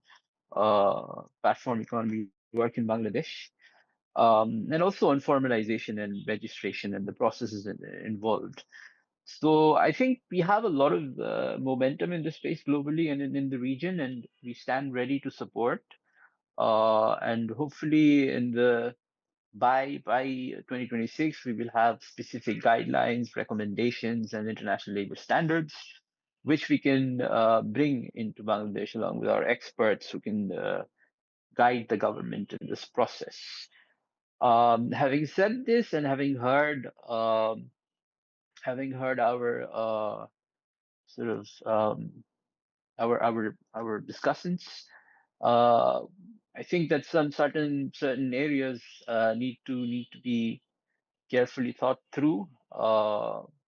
platform economy work in Bangladesh. And also on formalization and registration and the processes involved. So I think we have a lot of momentum in this space globally and in the region, and we stand ready to support. And hopefully by 2026, we will have specific guidelines, recommendations, and international labor standards, which we can bring into Bangladesh along with our experts who can guide the government in this process. Having said this, and having heard our sort of our discussants, I think that some certain areas need to be carefully thought through.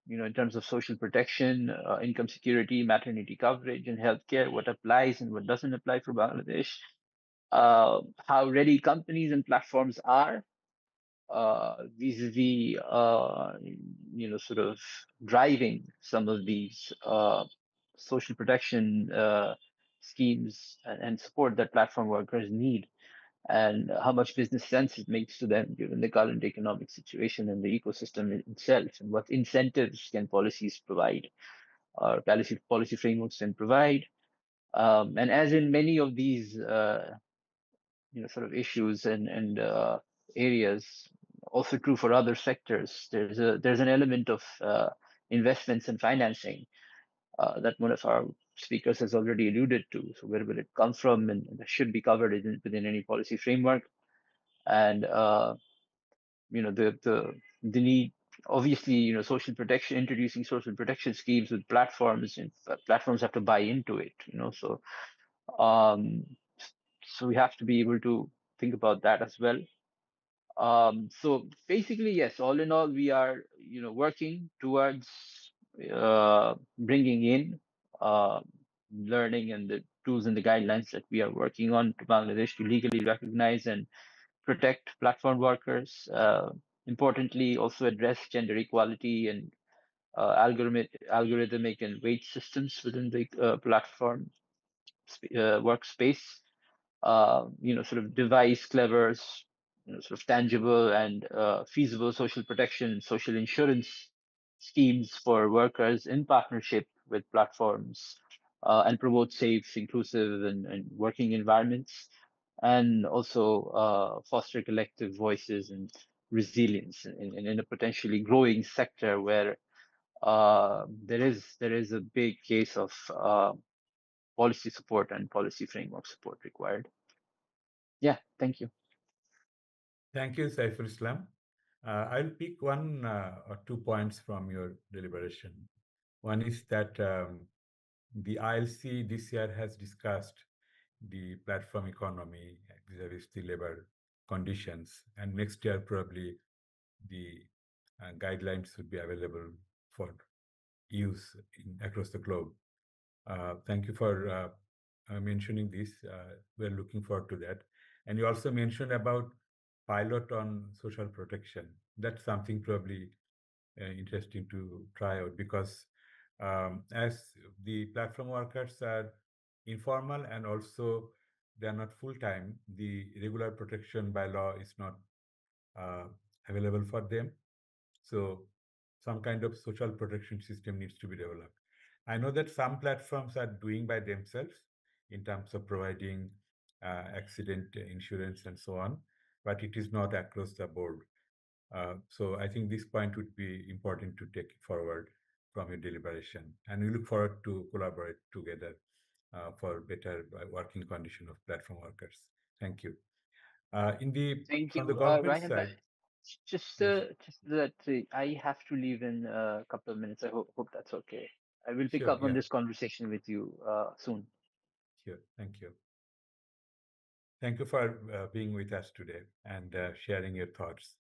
In terms of social protection, income security, maternity coverage, and healthcare, what applies and what doesn't apply for Bangladesh. How ready companies and platforms are vis-a-vis, sort of driving some of these social protection schemes and support that platform workers need, and how much business sense it makes to them given the current economic situation and the ecosystem itself, and what incentives can policies provide, or policy frameworks can provide. And as in many of these sort of issues and areas, also true for other sectors, there's an element of investments and financing that one of our speakers has already alluded to. So where will it come from, and that should be covered within any policy framework. And the need, obviously, social protection, introducing social protection schemes with platforms, and platforms have to buy into it. So we have to be able to think about that as well. So basically, yes, all in all, we are working towards bringing in learning and the tools and the guidelines that we are working on to Bangladesh to legally recognize and protect platform workers. Importantly, also address gender equality and algorithmic and wage systems within the platform workspace. Sort of devise clever, sort of tangible and feasible social protection, social insurance schemes for workers in partnership with platforms, and promote safe, inclusive, and working environments, and also foster collective voices and resilience in a potentially growing sector where there is a big case of policy support and policy framework support required. Yeah, thank you. Thank you, Saiful Islam. I'll pick one or 2 points from your deliberation. One is that the ILC this year has discussed the platform economy vis-a-vis the labor conditions, and next year probably the guidelines would be available for use across the globe. Thank you for mentioning this. We're looking forward to that. And you also mentioned about pilot on social protection. That's something probably interesting to try out, because as the platform workers are informal and also they are not full-time, the regular protection by law is not available for them. So some kind of social protection system needs to be developed. I know that some platforms are doing by themselves in terms of providing accident insurance and so on, but it is not across the board. So I think this point would be important to take forward from your deliberation, and we look forward to collaborate together for better working condition of platform workers. Thank you. Thank From you, the government Ryan. side, Just yes, that I have to leave in a couple of minutes. I hope that's okay. I will pick sure, up on yeah, this conversation with you soon. sure. Thank you. Thank you for being with us today and sharing your thoughts.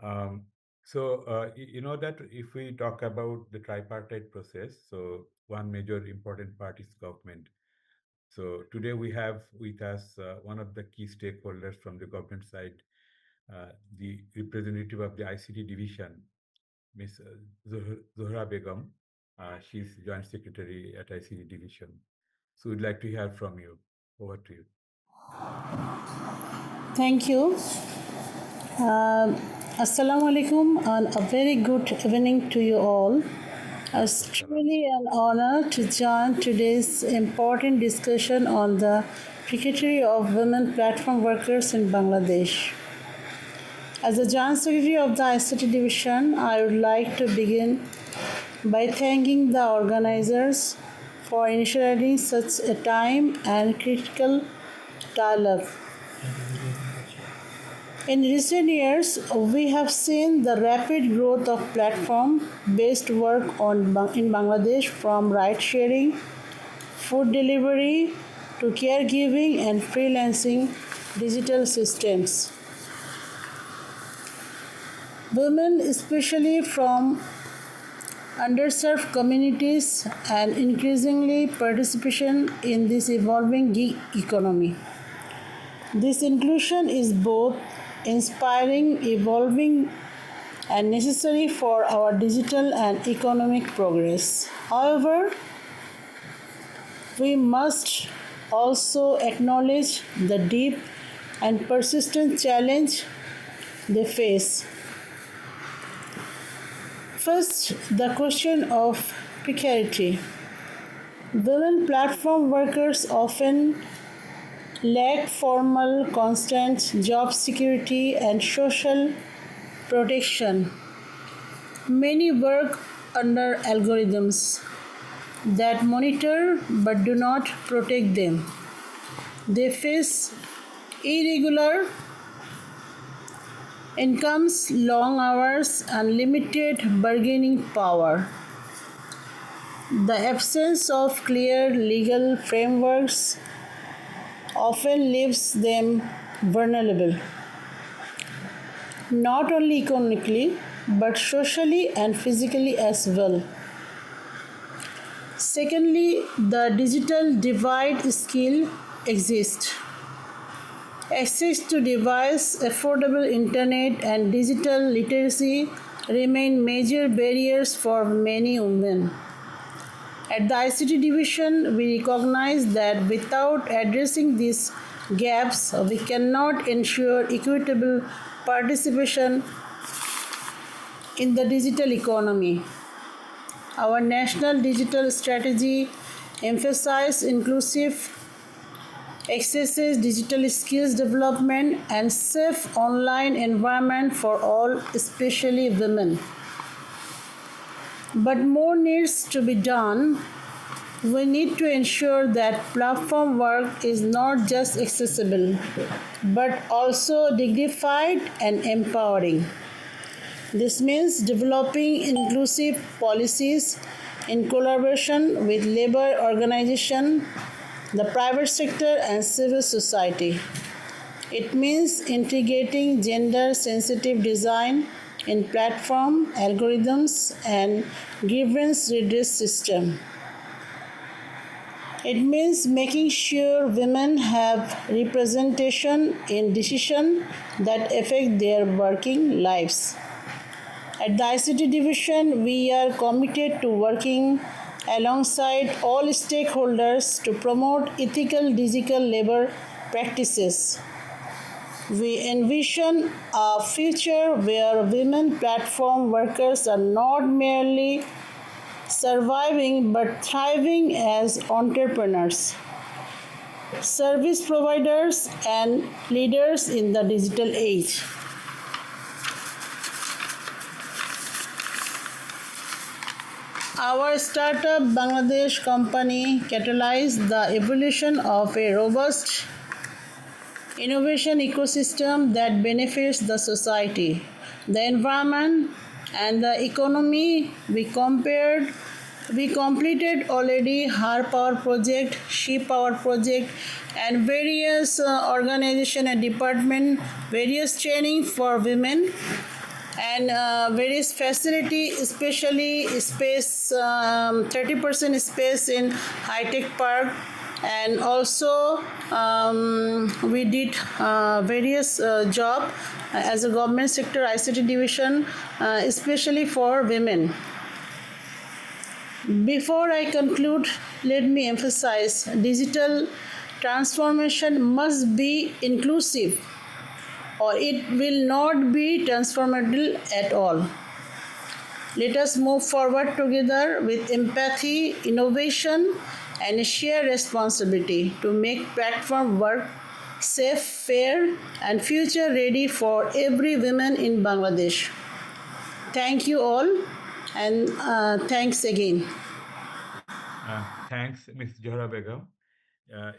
You know that if we talk about the tripartite process, so one major important part is government. So today we have with us one of the key stakeholders from the government side, the representative of the ICT division, Ms. Zohra Begum. She's Joint Secretary at ICT division. So we'd like to hear from you. Over to you. Thank you. Assalamu alaikum and a very good evening to you all. It's truly an honor to join today's important discussion on the precarity of women platform workers in Bangladesh. As the Joint Secretary of the ICT Division, I would like to begin by thanking the organizers for initiating such a time and critical dialogue. In recent years, we have seen the rapid growth of platform-based work in Bangladesh, from ride-sharing, food delivery, to caregiving and freelancing digital systems. Women, especially from underserved communities, and increasingly participation in this evolving gig economy. This inclusion is both inspiring, evolving, and necessary for our digital and economic progress. However, we must also acknowledge the deep and persistent challenge they face. First, the question of precarity. Women platform workers often lack formal, constant job security and social protection. Many work under algorithms that monitor but do not protect them. They face irregular incomes, long hours, and limited bargaining power. The absence of clear legal frameworks often leaves them vulnerable, not only economically but socially and physically as well. Secondly, the digital divide still exists. Access to device, affordable internet, and digital literacy remain major barriers for many women. At the ICT division, we recognize that without addressing these gaps, we cannot ensure equitable participation in the digital economy. Our national digital strategy emphasizes inclusive accesses, digital skills development, and safe online environment for all, especially women. But more needs to be done. We need to ensure that platform work is not just accessible, but also dignified and empowering. This means developing inclusive policies in collaboration with labor organizations, the private sector, and civil society. It means integrating gender sensitive design in platform algorithms and grievance redress system. It means making sure women have representation in decisions that affect their working lives. At the ICT division, we are committed to working alongside all stakeholders to promote ethical digital labor practices. We envision a future where women platform workers are not merely surviving but thriving as entrepreneurs, service providers, and leaders in the digital age. Our startup Bangladesh company catalyzed the evolution of a robust innovation ecosystem that benefits the society, the environment, and the economy. We completed already Har Power project, She Power project, and various organization and department, various training for women, and various facility, especially space, 30% space in high tech park, and also we did various job as a government sector ICT division, especially for women. Before I conclude, let me emphasize digital transformation must be inclusive or it will not be transformative at all. Let us move forward together with empathy, innovation, and a shared responsibility to make platform work safe, fair, and future ready for every woman in Bangladesh. Thank you all, and thanks again. Thanks, Ms. Johra Begum.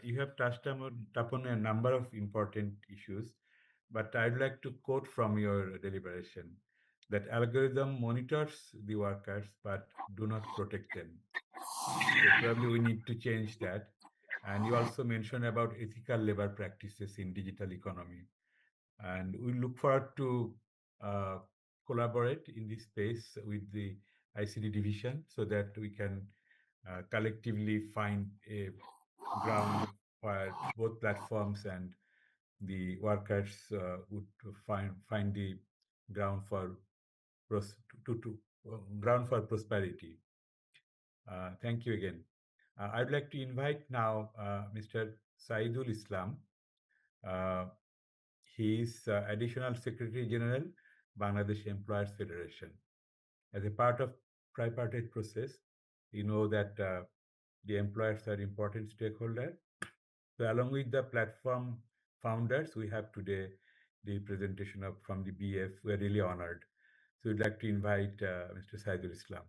You have touched upon a number of important issues, but I'd like to quote from your deliberation that algorithm monitors the workers but do not protect them. So probably we need to change that. And you also mentioned about ethical labor practices in digital economy. And we look forward to collaborate in this space with the ICT division so that we can collectively find a ground where both platforms and the workers would find the ground for ground for prosperity. Thank you again. I'd like to invite now Mr. Saidul Islam. He is Additional Secretary General, Bangladesh Employers Federation. As a part of tripartite process, you know that the employers are important stakeholder. So along with the platform founders, we have today the presentation from the BF. We're really honored. So we'd like to invite Mr. Saidul Islam.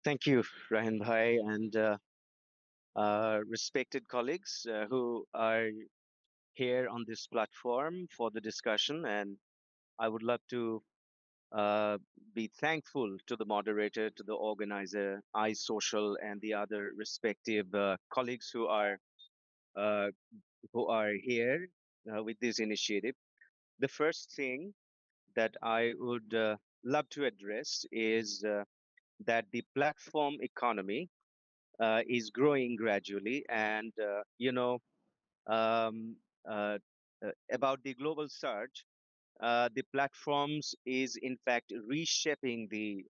Thank you, Rahan Bhai, and respected colleagues who are here on this platform for the discussion. And I would love to be thankful to the moderator, to the organizer, iSocial, and the other respective colleagues who are here with this initiative. The first thing that I would love to address is that the platform economy is growing gradually, and um, uh, about the global surge, the platforms is in fact reshaping the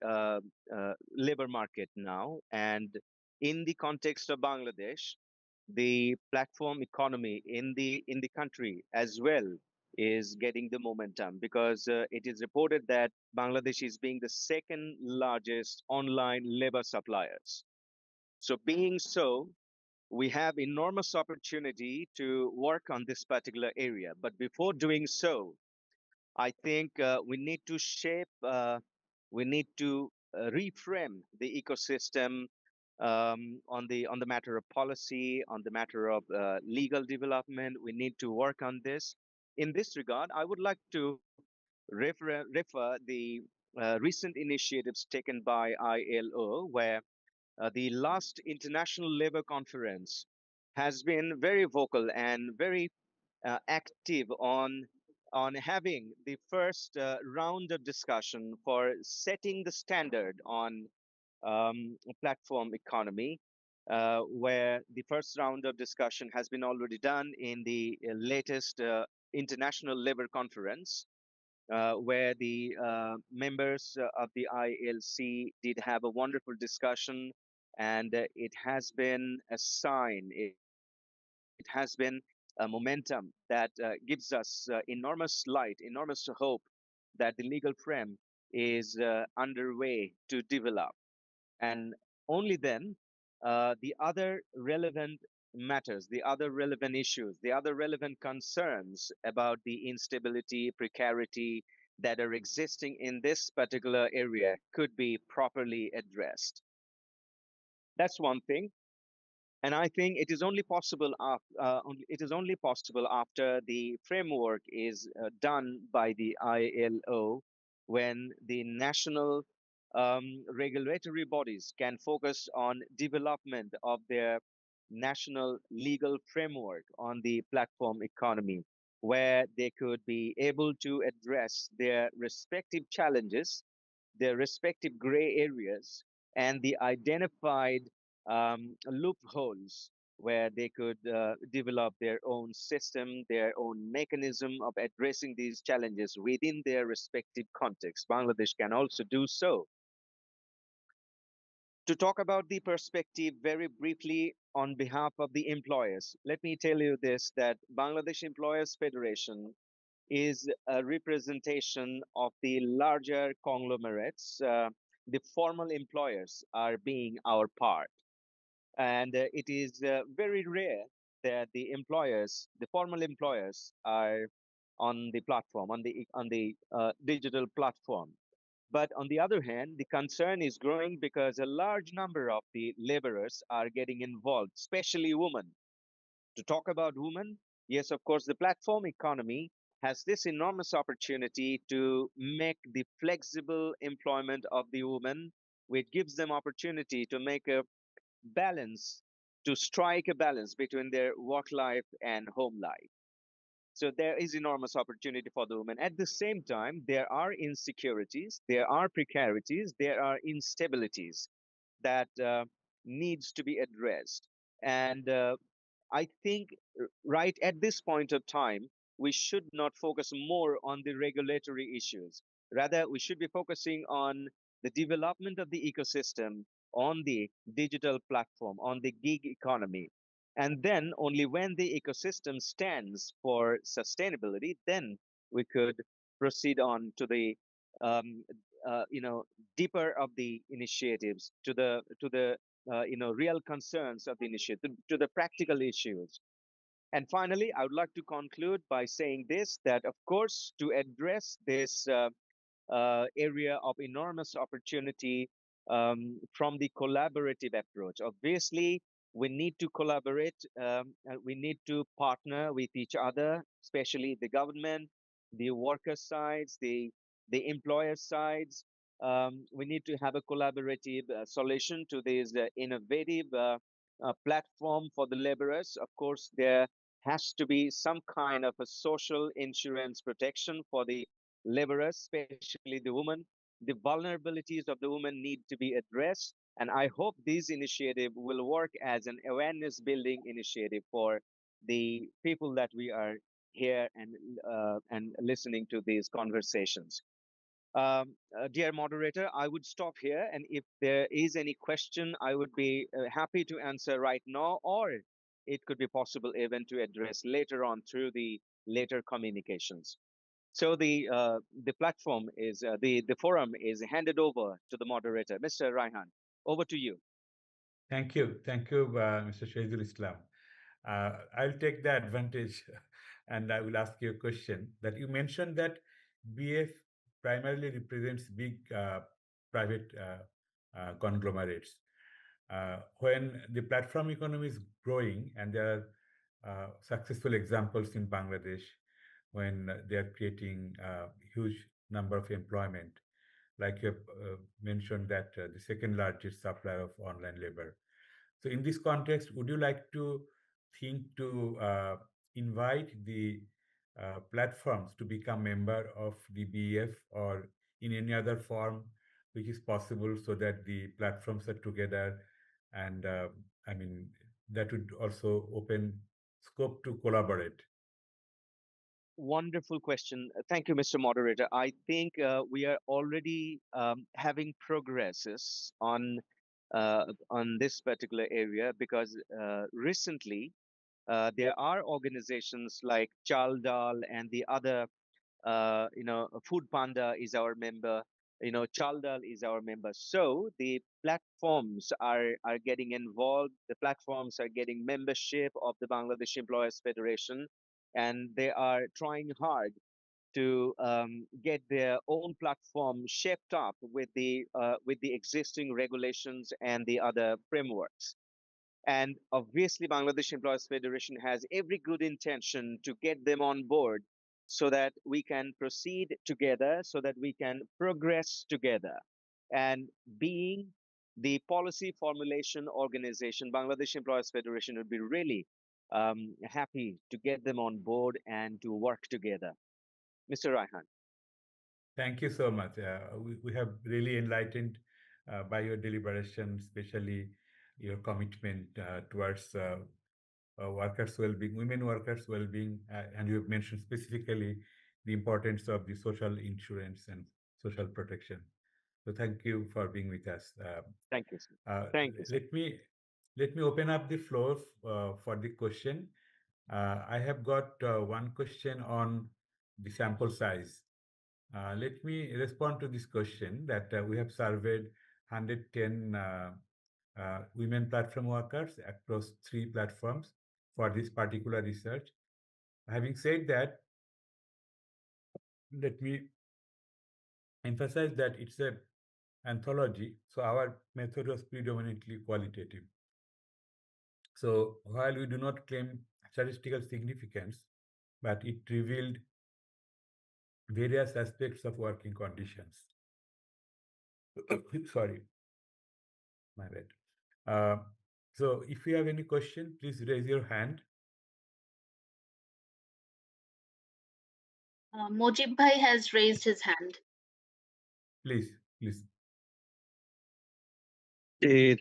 labor market now. And in the context of Bangladesh, the platform economy in the country as well is getting the momentum, because it is reported that Bangladesh is being the second largest online labor suppliers. So being so, we have enormous opportunity to work on this particular area. But before doing so, I think we need to we need to reframe the ecosystem on the matter of policy, on the matter of legal development. We need to work on this. In this regard, I would like to refer the recent initiatives taken by ILO, where the last International Labour Conference has been very vocal and very active on having the first round of discussion for setting the standard on platform economy, where the first round of discussion has been already done in the latest International Labour Conference, where the members of the ILC did have a wonderful discussion, and it has been a sign, it has been a momentum that gives us enormous light, enormous hope that the legal frame is underway to develop. And only then the other relevant matters, the other relevant issues, the other relevant concerns about the instability, precarity that are existing in this particular area could be properly addressed. That's one thing. And I think it is only possible after the framework is done by the ILO, when the national regulatory bodies can focus on development of their national legal framework on the platform economy, where they could be able to address their respective challenges, their respective gray areas, and the identified loopholes where they could develop their own system, their own mechanism of addressing these challenges within their respective context. Bangladesh can also do so. To talk about the perspective very briefly on behalf of the employers, let me tell you this, that Bangladesh Employers Federation is a representation of the larger conglomerates. The formal employers are being our part. And it is very rare that the formal employers, are on the platform, on the digital platform. But on the other hand, the concern is growing because a large number of the laborers are getting involved, especially women. To talk about women, yes, of course, the platform economy has this enormous opportunity to make the flexible employment of the women, which gives them opportunity to make a balance, to strike a balance between their work life and home life. So there is enormous opportunity for the women. At the same time, there are insecurities, there are precarities, there are instabilities that needs to be addressed. And I think right at this point of time, we should not focus more on the regulatory issues. Rather, we should be focusing on the development of the ecosystem on the digital platform, on the gig economy. And then only when the ecosystem stands for sustainability, then we could proceed on to the you know, deeper of the initiatives, to the you know, real concerns of the initiative, to the practical issues. And finally, I would like to conclude by saying this, that of course, to address this area of enormous opportunity from the collaborative approach. Obviously, we need to collaborate, and we need to partner with each other, especially the government, the worker sides, the employer sides. We need to have a collaborative solution to this innovative platform for the laborers. Of course, there has to be some kind of a social insurance protection for the laborers, especially the women. The vulnerabilities of the women need to be addressed. And I hope this initiative will work as an awareness building initiative for the people that we are here and listening to these conversations. Dear moderator, I would stop here. And if there is any question, I would be happy to answer right now, or it could be possible even to address later on through the later communications. So the platform is the forum is handed over to the moderator, Mr. Raihan. Over to you. Thank you, Mr. Shahidul Islam. I'll take the advantage and I will ask you a question that you mentioned that BF primarily represents big private conglomerates. When the platform economy is growing, and there are successful examples in Bangladesh when they are creating huge number of employment, like you have mentioned that the second largest supplier of online labor. So in this context, would you like to think to invite the platforms to become member of the BEF or in any other form which is possible so that the platforms are together and I mean that would also open scope to collaborate. Wonderful question. Thank you, Mr. Moderator. I think we are already having progresses on this particular area because recently there are organizations like Chaldal and the other, Food Panda is our member, Chaldal is our member. So the platforms are getting involved. The platforms are getting membership of the Bangladesh Employers Federation, and they are trying hard to get their own platform shaped up with the existing regulations and the other frameworks. And obviously, Bangladesh Employers Federation has every good intention to get them on board so that we can proceed together, so that we can progress together. And being the policy formulation organization, Bangladesh Employers Federation would be really happy to get them on board and to work together. Mr. Raihan. Thank you so much. We have really enlightened by your deliberation, especially your commitment towards workers' well-being, women workers' well-being, and you have mentioned specifically the importance of the social insurance and social protection. So thank you for being with us. Thank you, sir. Thank you, sir. Let me open up the floor for the question. I have got one question on the sample size. Let me respond to this question that we have surveyed 110 women platform workers across 3 platforms for this particular research. Having said that, let me emphasize that it's a anthology, so our method was predominantly qualitative. So while we do not claim statistical significance, but it revealed various aspects of working conditions. Sorry, my bad. So if you have any question, please raise your hand. Mojib Bhai has raised his hand. Please.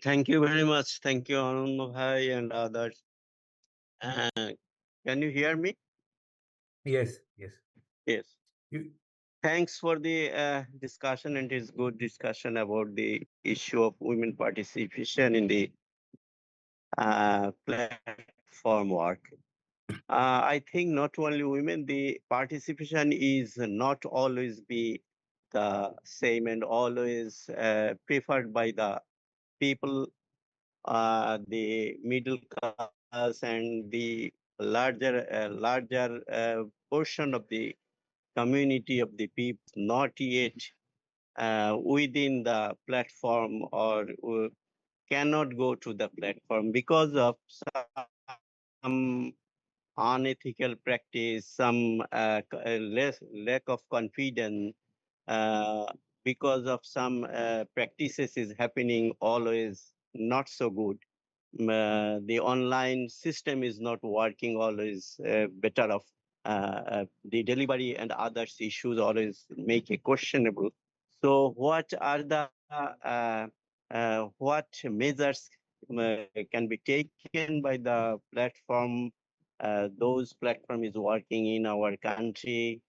Thank you very much. Thank you, Anand Bhai and others. Can you hear me? Yes. Yes. Thanks for the discussion, and it's good discussion about the issue of women participation in the platform work. I think not only women, the participation is not always be the same and always preferred by the people, the middle class and the larger portion of the community of the people not yet within the platform or cannot go to the platform because of some unethical practice, some lack of confidence, uh, because of some practices is happening always not so good. The online system is not working always better of the delivery and others issues always make it questionable. So what are the what measures can be taken by the platform? Those platform is working in our country,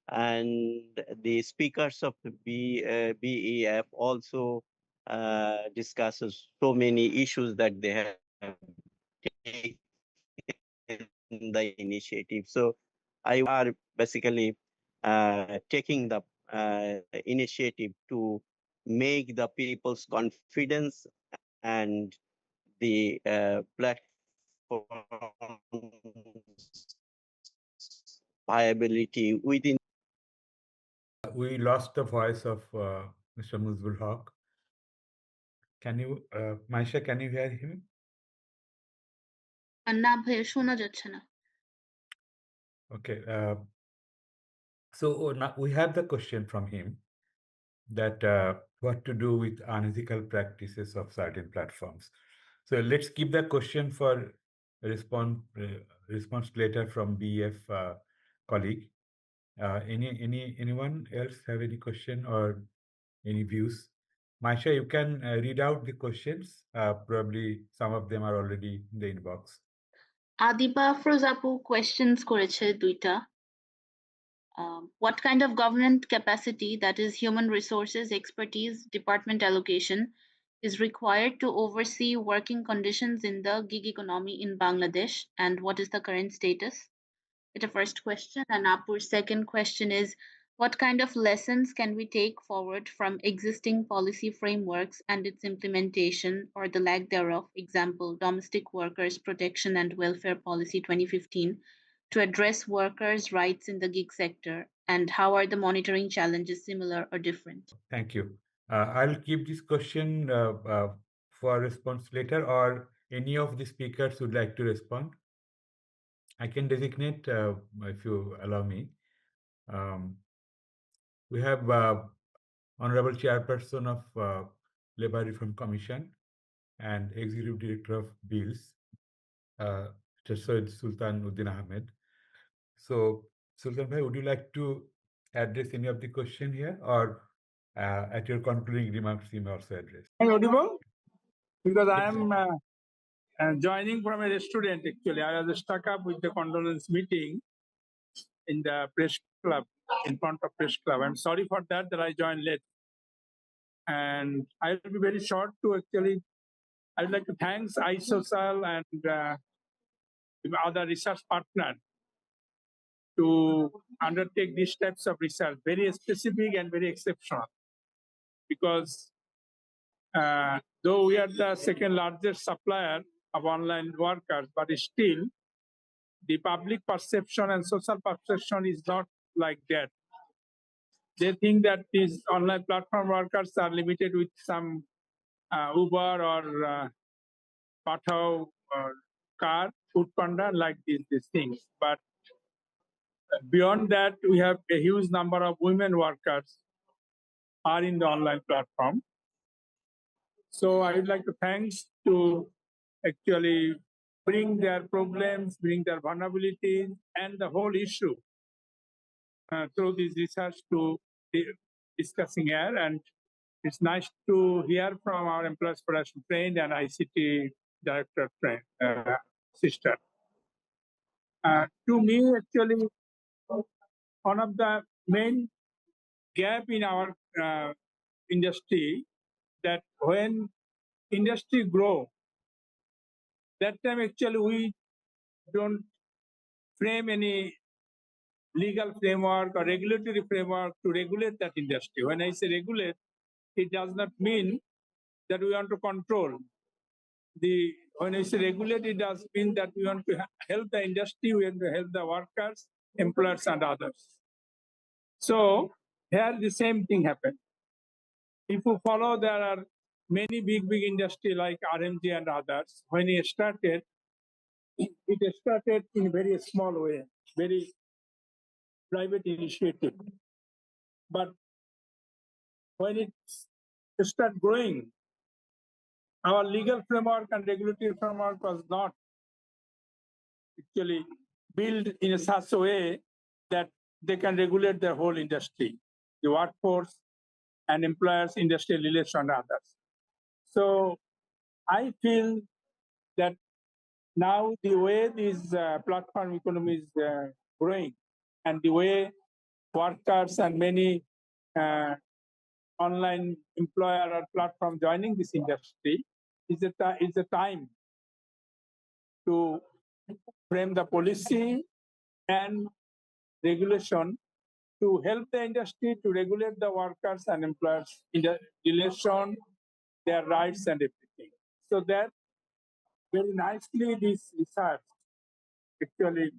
and the speakers of the BEF also discusses so many issues that they have taken the initiative. So I are basically taking the initiative to make the people's confidence and the platform viability within we lost the voice of Mr. Muzbul Haq. Can you, Maisha, can you hear him? না ভাইয়া শোনা যাচ্ছে না। Okay. So now we have the question from him that what to do with unethical practices of certain platforms. So let's keep the question for response later from BF colleague. Anyone else have any question or any views? Maisha, you can read out the questions. Probably some of them are already in the inbox. Adiba Afroz আপু questions করেছে দুইটা। What kind of government capacity, that is human resources, expertise, department allocation, is required to oversee working conditions in the gig economy in Bangladesh, and what is the current status? It's a first question. And Apur's second question is, what kind of lessons can we take forward from existing policy frameworks and its implementation or the lack thereof? Example, Domestic Workers Protection and Welfare Policy 2015, to address workers' rights in the gig sector, and how are the monitoring challenges similar or different? Thank you. I'll keep this question for response later, or any of the speakers would like to respond. I can designate if you allow me. We have Honorable Chairperson of Labour Reform Commission and Executive Director of BILS, Mr. Syed Sultan Uddin Ahmmed. So, Sultan Bhai, would you like to address any of the question here, or at your concluding remarks, you may also address? Am I audible? Because I am joining from a restaurant actually. I was stuck up with the condolence meeting in the press club, in front of press club. I'm sorry for that I joined late. And I will be very short to actually, I would like to thank iSocial and other research partners to undertake these types of research, very specific and very exceptional. Because though we are the second largest supplier of online workers, but still the public perception and social perception is not like that. They think that these online platform workers are limited with some Uber or Pathao or car, food panda, like these things. But beyond that, we have a huge number of women workers are in the online platform. So I would like to thanks to actually bring their problems, bring their vulnerabilities, and the whole issue through this research to discussing here. And it's nice to hear from our Employees Federation friend and ICT director friend, sister. To me, actually, one of the main gap in our industry, that when industry grow, that time actually we don't frame any legal framework or regulatory framework to regulate that industry. When I say regulate, it does not mean that we want to control. When I say regulate, it does mean that we want to help the industry, we want to help the workers, employers, and others. So here the same thing happened. If you follow, there are many big industry like RMG and others. When it started in a very small way, very private initiative. But when it started growing, our legal framework and regulatory framework was not actually built in such a way that they can regulate the whole industry, the workforce and employers, industrial relation, and others. So I feel that now the way this platform economy is growing, and the way workers and many online employer or platform joining this industry, is a time to frame the policy and regulation to help the industry to regulate the workers and employers in the relation, their rights and everything. So that very nicely this research actually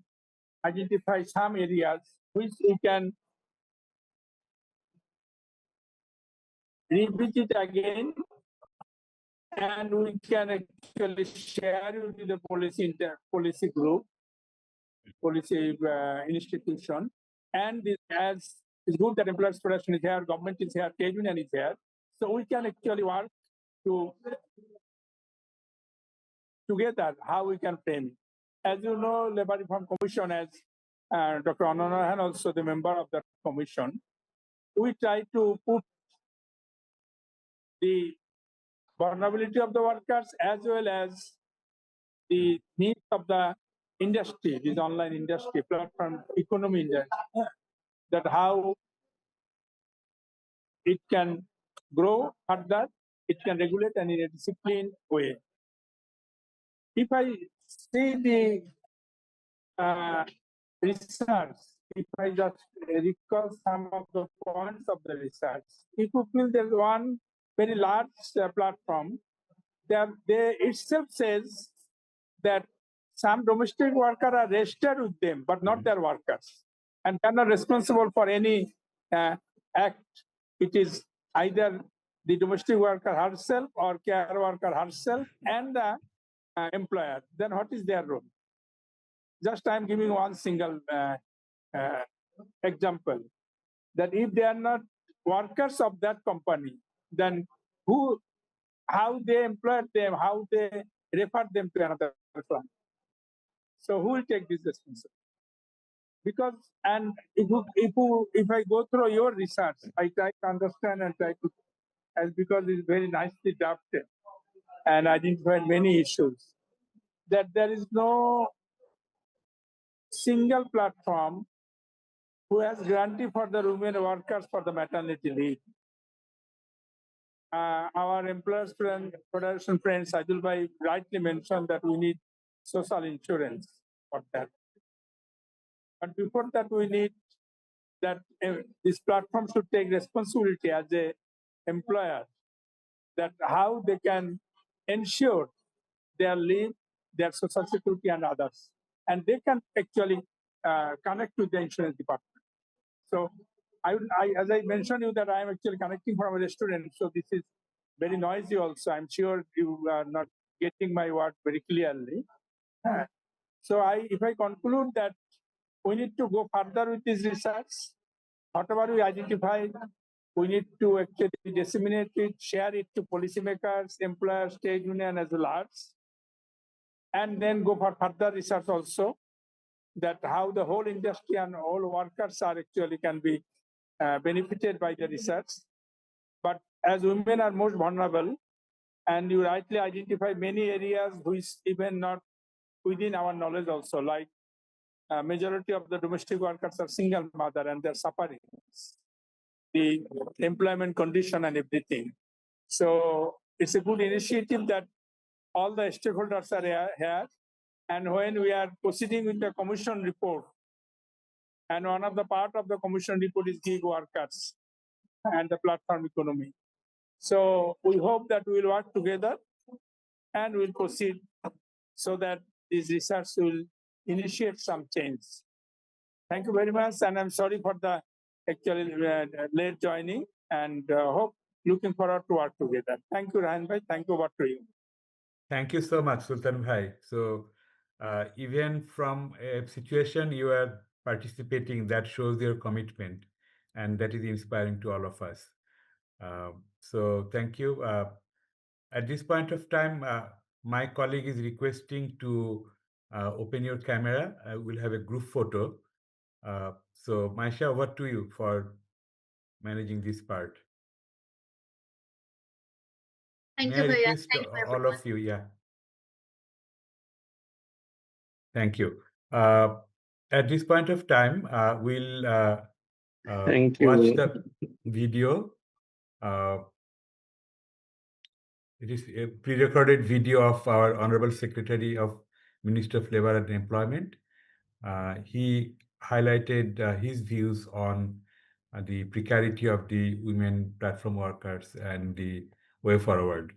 identifies some areas which we can revisit again, and we can actually share with the policy group, policy institution, and as it's good that employers federation is here, government is here, trade union is here, so we can actually work to together how we can frame it. As you know, Labor Reform Commission, as Dr. Ananahan, also the member of that commission, we try to put the vulnerability of the workers as well as the needs of the industry, this online industry, platform economy industry, that how it can grow further, it can regulate and in a disciplined way. If I see the research, if I just recall some of the points of the research, if you feel there's one very large platform, they itself says that some domestic workers are registered with them, but not their workers, and they are not responsible for any act. It is either the domestic worker herself or care worker herself and the employer. Then what is their role? Just I'm giving one single example, that if they are not workers of that company, then how they employ them, how they refer them to another client. So who will take this responsibility? Because, and if I go through your research, I try to understand and try to, as because it's very nicely drafted and identified many issues, that there is no single platform who has guarantee for the women workers for the maternity leave. Our employers federation friend Saidul Bhai rightly mentioned that we need social insurance for that. But before that, we need that this platform should take responsibility as a employer, that how they can ensure their leave, their social security and others. And they can actually connect with the insurance department. So as I mentioned you that I am actually connecting from a restaurant, so this is very noisy also. I'm sure you are not getting my word very clearly. So if I conclude that we need to go further with this research, whatever we identify, we need to actually disseminate it, share it to policymakers, employers, trade union as large, and then go for further research also, that how the whole industry and all workers are actually can be benefited by the research. But as women are most vulnerable, and you rightly identify many areas which even not within our knowledge also, like majority of the domestic workers are single mother and they're suffering the employment condition and everything. So it's a good initiative that all the stakeholders are here. And when we are proceeding with the commission report, and one of the part of the commission report is gig workers and the platform economy. So we hope that we will work together and we'll proceed so that this research will initiate some change. Thank you very much, and I'm sorry for the actually late joining, and looking forward to work together. Thank you, Rahan Bhai. Thank you, over to you. Thank you so much, Sultan Bhai. So even from a situation you are participating, that shows your commitment, and that is inspiring to all of us. So thank you. At this point of time, my colleague is requesting to open your camera. We'll have a group photo. So Maisha, over to you for managing this part. Thank May you, I Bhaiya. request Thank you, all everyone. of you, yeah. Thank you. At this point of time, we'll watch the video. It is a pre-recorded video of our Honorable Secretary of Ministry of Labor and Employment. He highlighted his views on the precarity of the women platform workers and the way forward.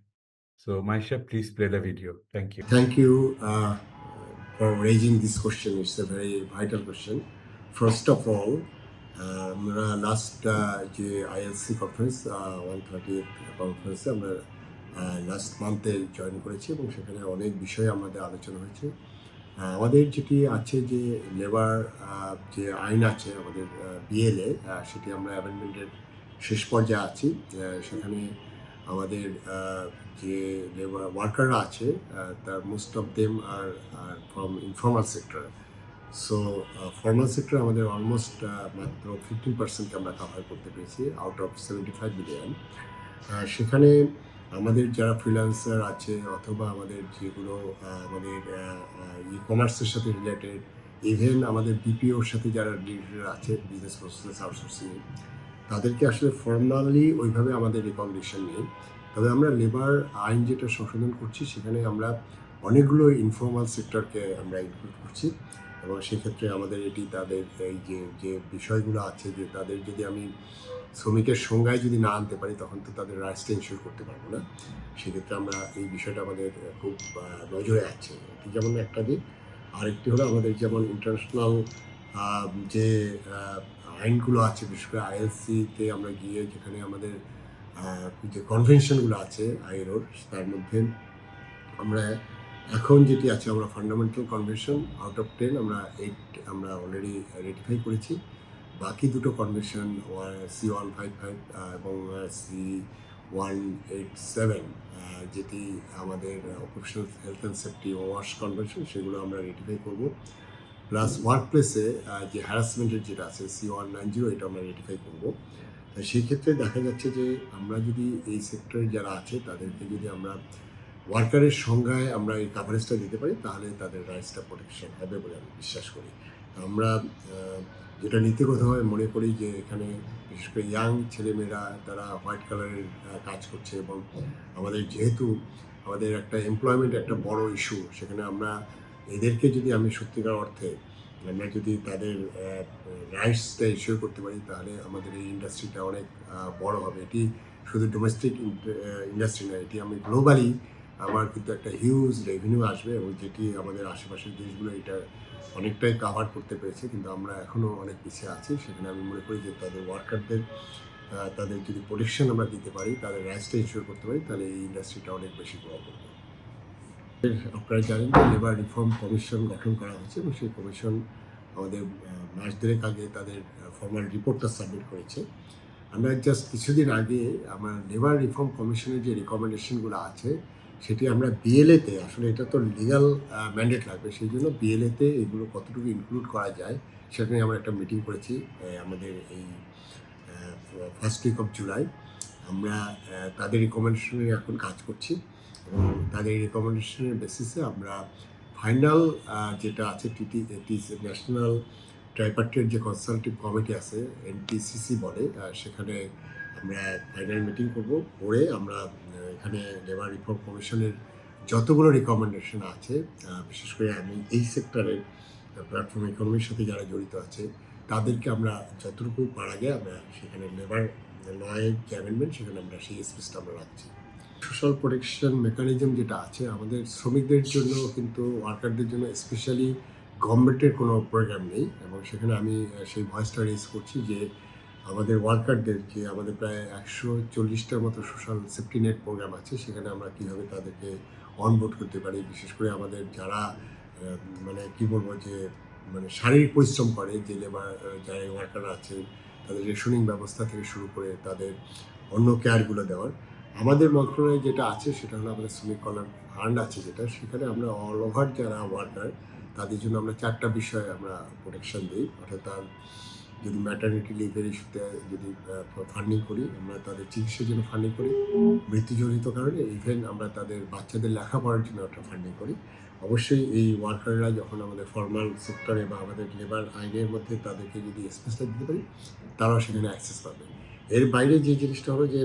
So Maisha, please play the video. Thank you. Thank you for raising this question. It's a very vital question. First of all, আমরা last যে ILC conference 130 কনফারেন্সে আমরা last মান্থে join করেছি এবং সেখানে অনেক বিষয়ে আমাদের আলোচনা হয়েছে। আমাদের যেটি আছে যে লেবার যে আইন আছে আমাদের বিএলএ, সেটি আমরা অ্যামেন্ডমেন্টের শেষ পর্যায়ে আছি। সেখানে আমাদের যে লেবার ওয়ার্কাররা আছে তার most of them are from informal sector. So formal sector আমাদের অলমোস্ট মাত্র 15% আমরা কভার করতে পেরেছি আউট অফ 75 মিলিয়ন। সেখানে আমাদের যারা ফ্রিল্যান্সার আছে অথবা আমাদের যেগুলো আমাদের ই কমার্সের সাথে রিলেটেড, ইভেন আমাদের বিপিওর সাথে যারা রিলেটেড আছে বিজনেস প্রসেস আউটসোর্সিং, তাদেরকে আসলে ফর্মালি ওইভাবে আমাদের রেকমেন্ডেশন নেই। তবে আমরা লেবার আইন যেটা সংশোধন করছি সেখানে আমরা অনেকগুলো ইনফর্মাল সেক্টরকে আমরা ইনক্লুড করছি এবং সেক্ষেত্রে আমাদের এটি তাদের এই যে বিষয়গুলো আছে যে তাদের যদি আমি শ্রমিকের সংজ্ঞায় যদি না আনতে পারি তখন তো তাদের রাইটসটা ইনশিওর করতে পারবো না। সেক্ষেত্রে আমরা এই বিষয়টা আমাদের খুব নজরে আছে। এটি যেমন একটা দিক। আরেকটি হলো আমাদের যেমন ইন্টারন্যাশনাল যে আইনগুলো আছে, বিশেষ করে আইএলসিতে আমরা গিয়ে যেখানে আমাদের যে কনভেনশনগুলো আছে আইএলওর, তার মধ্যে আমরা এখন যেটি আছে আমরা ফান্ডামেন্টাল কনভেনশন আউট অফ 10 আমরা 8 আমরা অলরেডি রেটিফাই করেছি। বাকি দুটো কনভেনশন C155 এবং C187 যেটি আমাদের occupational health and safety wash convention, সেগুলো আমরা রেটিফাই করব। প্লাস ওয়ার্ক প্লেসে যে হ্যারাসমেন্টের যেটা আছে C190, এটা আমরা রেটিফাই করব। সেই ক্ষেত্রে দেখা যাচ্ছে যে আমরা যদি এই সেক্টরে যারা আছে তাদেরকে যদি আমরা ওয়ার্কারের সংজ্ঞায় আমরা এই কাভারেজটা দিতে পারি তাহলে তাদের রাইটসটা প্রোটেকশন হবে বলে আমি বিশ্বাস করি। আমরা যেটা নীতিগতভাবে মনে করি যে এখানে বিশেষ করে ইয়াং ছেলেমেয়েরা তারা হোয়াইট কালারের কাজ করছে এবং আমাদের যেহেতু আমাদের একটা এমপ্লয়মেন্ট একটা বড় ইস্যু, সেখানে আমরা এদেরকে যদি আমি সত্যিকার অর্থে আমরা যদি তাদের রাইটসটা ইস্যু করতে পারি তাহলে আমাদের এই ইন্ডাস্ট্রিটা অনেক বড় হবে। এটি শুধু ডোমেস্টিক ইন্ডাস্ট্রি নয়, এটি আমি গ্লোবালি আমার কিন্তু একটা হিউজ রেভিনিউ আসবে এবং যেটি আমাদের আশেপাশের দেশগুলো এটা অনেকটাই কাভার করতে পেরেছে, কিন্তু আমরা এখনও অনেক পিছিয়ে আছি। সেখানে আমি মনে করি যে তাদের ওয়ার্কারদের তাদের যদি প্রোটেকশন আমরা দিতে পারি, তাদের রাইটসটা ইনশিওর করতে পারি, তাহলে এই ইন্ডাস্ট্রিটা অনেক বেশি গ্রো করবে। আপনারা জানেন যে লেবার রিফর্ম কমিশন গঠন করা হয়েছে এবং সেই কমিশন আমাদের মাস দেড়েক আগে তাদের ফর্মাল রিপোর্টটা সাবমিট করেছে। আমরা জাস্ট কিছুদিন আগে আমার লেবার রিফর্ম কমিশনের যে রিকমেন্ডেশনগুলো আছে সেটি আমরা বিএলএতে, আসলে এটা তো লিগাল ম্যান্ডেট লাগবে, সেই জন্য বিএলএতে এগুলো কতটুকু ইনক্লুড করা যায় সেটা নিয়ে আমরা একটা মিটিং করেছি আমাদের এই ফার্স্ট উইক অফ জুলাই। আমরা তাদের রিকমেন্ডেশনে এখন কাজ করছি এবং তাদের রিকমেন্ডেশনের বেসিসে আমরা ফাইনাল যেটা আছে ন্যাশনাল ট্রাইপার্টির যে কনসালটেটিভ কমিটি আছে NCCWE বলে, সেখানে আমরা ফাইনাল মিটিং করব। করে আমরা এখানে লেবার রিফর্ম কমিশনের যতগুলো রিকমেন্ডেশন আছে, বিশেষ করে আমি এই সেক্টরের প্ল্যাটফর্ম ইকোনমির সাথে যারা জড়িত আছে তাদেরকে আমরা যতটুকু পারা যায় আমরা সেখানে লেবার লয়ের যে অ্যামেন্ডমেন্ট সেখানে আমরা সেই স্পেসটা আমরা রাখছি। সোশ্যাল প্রোটেকশন মেকানিজম যেটা আছে আমাদের শ্রমিকদের জন্য, কিন্তু ওয়ার্কারদের জন্য স্পেশালি গভর্নমেন্টের কোনো প্রোগ্রাম নেই এবং সেখানে আমি সেই ভয়েসটা রেজ করছি যে আমাদের ওয়ার্কারদের যে আমাদের প্রায় 140টার মতো সোশ্যাল সেফটি নেট প্রোগ্রাম আছে, সেখানে আমরা কীভাবে তাদেরকে অনবোর্ড করতে পারি। বিশেষ করে আমাদের যারা মানে কী বলবো যে মানে শারীরিক পরিশ্রম করে যে লেবার যারা ওয়ার্কাররা আছে তাদের রেশনিং ব্যবস্থা থেকে শুরু করে তাদের অন্য কেয়ারগুলো দেওয়ার। আমাদের মন্ত্রণালয়ে যেটা আছে সেটা হলো আমাদের শ্রমিক কল্যাণ ফান্ড আছে যেটা, সেখানে আমরা অল ওভার যারা ওয়ার্কার তাদের জন্য আমরা 4টা বিষয়ে আমরা প্রোটেকশন দিই। অর্থাৎ তার যদি ম্যাটারনিটি লিভের ইস্যুতে যদি ফান্ডিং করি, আমরা তাদের চিকিৎসার জন্য ফান্ডিং করি, মৃত্যুজনিত কারণে ইভেন আমরা তাদের বাচ্চাদের লেখাপড়ার জন্য একটা ফান্ডিং করি। অবশ্যই এই ওয়ার্কাররা যখন আমাদের ফর্মাল সেক্টরে বা আমাদের লেবার আইনের মধ্যে তাদেরকে যদি স্পেসটা দিতে পারি তারাও সেখানে অ্যাক্সেস পাবে। এর বাইরে যে জিনিসটা হলো যে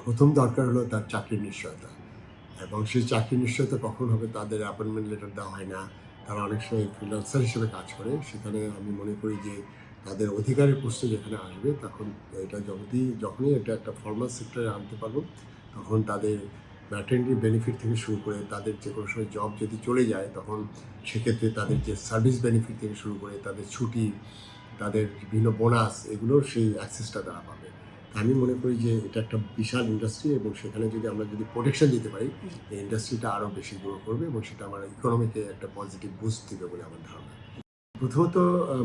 প্রথম দরকার হলো তার চাকরির নিশ্চয়তা, এবং সেই চাকরির নিশ্চয়তা কখন হবে, তাদের অ্যাপয়েন্টমেন্ট লেটার দেওয়া হয় না, তারা অনেক সময় ফ্রিল্যান্সার হিসেবে কাজ করে। সেখানে আমি মনে করি যে তাদের অধিকারের প্রশ্ন যেখানে আসবে তখন এটা যখনই এটা একটা ফর্মাল সেক্টরে আনতে পারবো তখন তাদের ম্যাটারনিটি বেনিফিট থেকে শুরু করে তাদের যে কোনো সময় জব যদি চলে যায় তখন সেক্ষেত্রে তাদের যে সার্ভিস বেনিফিট থেকে শুরু করে তাদের ছুটি তাদের বিভিন্ন বোনাস এগুলোর সেই অ্যাক্সেসটা তারা পাবে। আমি মনে করি যে এটা একটা বিশাল ইন্ডাস্ট্রি এবং সেখানে যদি আমরা যদি প্রোটেকশন দিতে পারি এই ইন্ডাস্ট্রিটা আরও বেশি গ্রো করবে এবং সেটা আমার ইকোনমিকে একটা পজিটিভ বুস্ট দিবে বলে আমার ধারণা। প্রথমত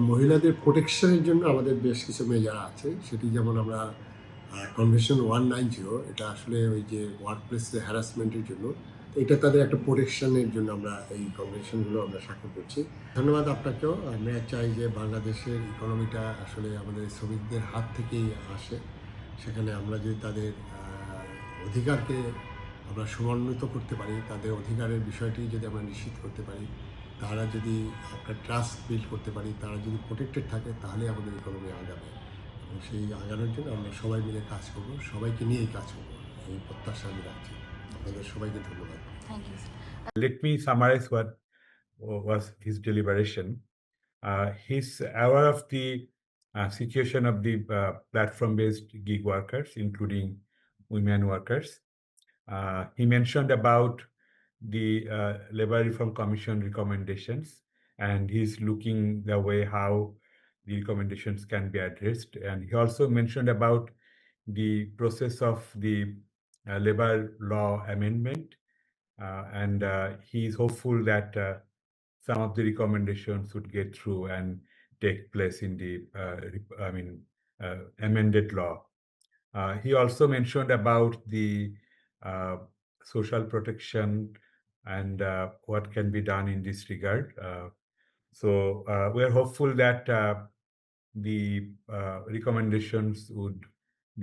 মহিলাদের প্রোটেকশনের জন্য আমাদের বেশ কিছু মেজার আছে, সেটি যেমন আমরা কনভেনশন 190 এটা আসলে ওই যে ওয়ার্ক প্লেস হ্যারাসমেন্টের জন্য, এটা তাদের একটা প্রোটেকশনের জন্য আমরা এই কনভেনশনগুলো আমরা স্বাক্ষর করছি। ধন্যবাদ আপনাকেও। আমরা চাই যে বাংলাদেশের ইকোনমিটা আসলে আমাদের শ্রমিকদের হাত থেকেই আসে, সেখানে আমরা যদি তাদের অধিকারকে আমরা সমন্বিত করতে পারি, তাদের অধিকারের বিষয়টি যদি আমরা নিশ্চিত করতে পারি, তারা যদি একটা ট্রাস্ট বিল্ড করতে পারি, তারা যদি প্রোটেক্টেড থাকে, তাহলে আমাদের ইকোনমি আগাবে এবং সেই আগানোর জন্য আমরা সবাই মিলে কাজ করব, সবাইকে নিয়েই কাজ করব, এই প্রত্যাশা আমি রাখছি। আপনাদের সবাইকে ধন্যবাদ। Let me summarize what was his deliberation. He's aware of the situation of the platform-based gig workers, including women workers. He mentioned about the Labor Reform Commission recommendations, and he's looking the way how the recommendations can be addressed. And he also mentioned about the process of the labor law amendment, and he is hopeful that some of the recommendations would get through and take place in the amended law. He also mentioned about the social protection and what can be done in this regard. So we are hopeful that the recommendations would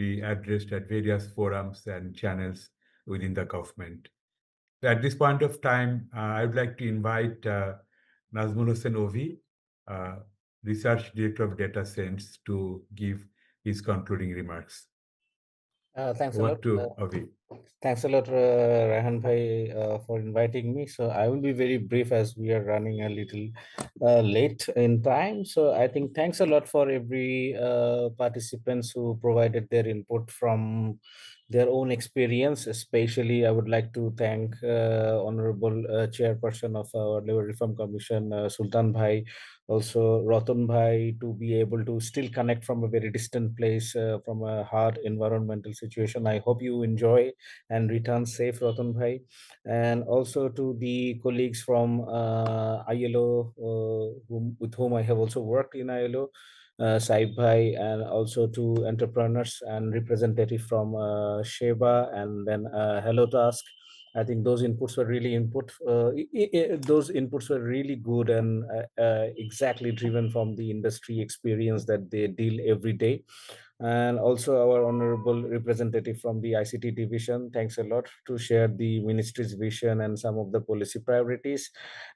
be addressed at various forums and channels within the government. At this point of time, I would like to invite Nazmul Hossain Ovi, Research Director of DataSense, to give his concluding remarks. Thanks a Over lot. to Ovi. Thanks a lot, Rahan Bhai, for inviting me. So I will be very brief as we are running a little late in time. So I think thanks a lot for every participants who provided their input from their own experience. Especially, I would like to thank Honorable Chairperson of our Labor Reform Commission, Sultan Bhai, also Ratan Bhai, to be able to still connect from a very distant place, from a hard environmental situation. I hope you enjoy and return safe, Ratan Bhai. And also to the colleagues from ILO, with whom I have also worked in ILO, Syed Bhai, and also to entrepreneurs and representative from Sheba and then Hello Task. I think those inputs were really those inputs were really good and exactly driven from the industry experience that they deal every day. And also our honorable representative from the ICT division, thanks a lot to share the ministry's vision and some of the policy priorities.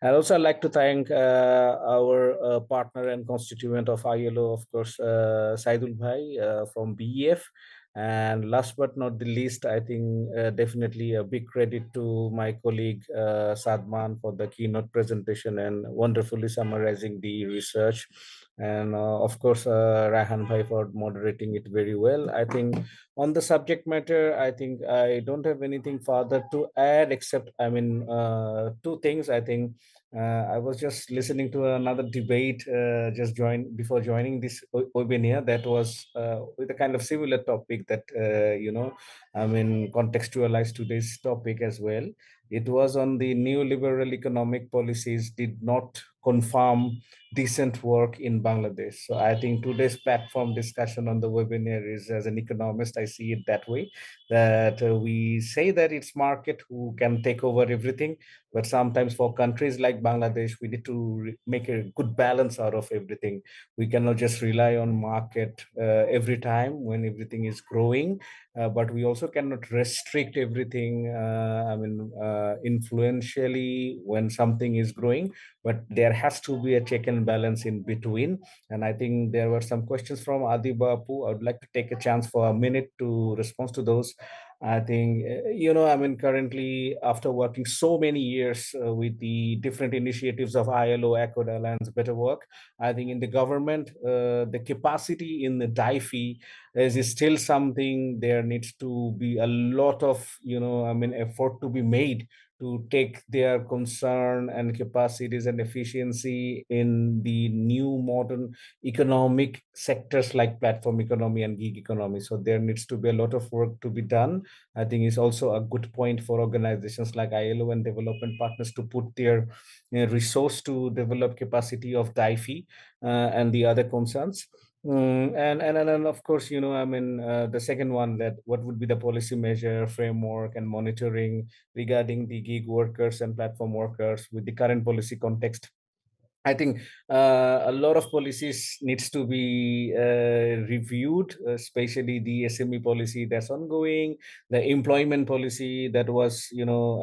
And also I'd like to thank our partner and constituent of ILO, of course, Saidul Bhai from BEF. And last but not the least, I think definitely a big credit to my colleague Sadman for the keynote presentation and wonderfully summarizing the research. And of course, Rahan Bhai for moderating it very well. I think on the subject matter, I think I don't have anything further to add except, two things. I think I was just listening to another debate before joining this webinar that was with a kind of similar topic that, contextualized today's topic as well. It was on the neoliberal economic policies did not confirm decent work in Bangladesh. So I think today's platform discussion on the webinar is, as an economist, I see it that way, that we say that it's market who can take over everything. But sometimes for countries like Bangladesh, we need to make a good balance out of everything. We cannot just rely on market every time when everything is growing, but we also cannot restrict everything, influentially when something is growing. But there has to be a check and balance in between. And I think there were some questions from Adi Bapu. I would like to take a chance for a minute to respond to those. I think, currently after working so many years with the different initiatives of ILO, Accord Alliance, Better Work, I think in the government, the capacity in the DIFE is still something. There needs to be a lot of, effort to be made to take their concern and capacities and efficiency in the new modern economic sectors like platform economy and gig economy. So there needs to be a lot of work to be done. I think it's also a good point for organizations like ILO and development partners to put their resource to develop capacity of DIFE and the other concerns. And of course, the second one, that what would be the policy measure, framework, and monitoring regarding the gig workers and platform workers with the current policy context. I think a lot of policies needs to be reviewed, especially the SME policy that's ongoing, the employment policy that was,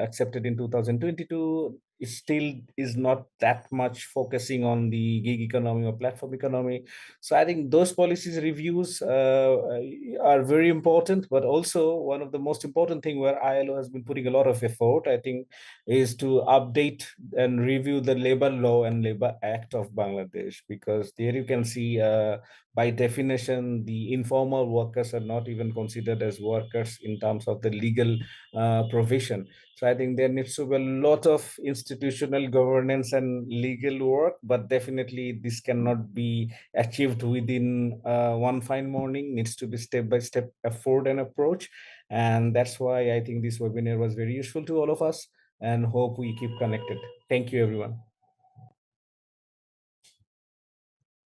accepted in 2022. It still is not that much focusing on the gig economy or platform economy. So I think those policies reviews are very important, but also one of the most important thing where ILO has been putting a lot of effort, I think, is to update and review the labor law and labor act of Bangladesh, because there you can see by definition the informal workers are not even considered as workers in terms of the legal provision. So I think there needs to be a lot of institutional governance and legal work, but definitely this cannot be achieved within one fine morning. Needs to be step-by-step effort and approach. And that's why I think this webinar was very useful to all of us, and hope we keep connected. Thank you, everyone.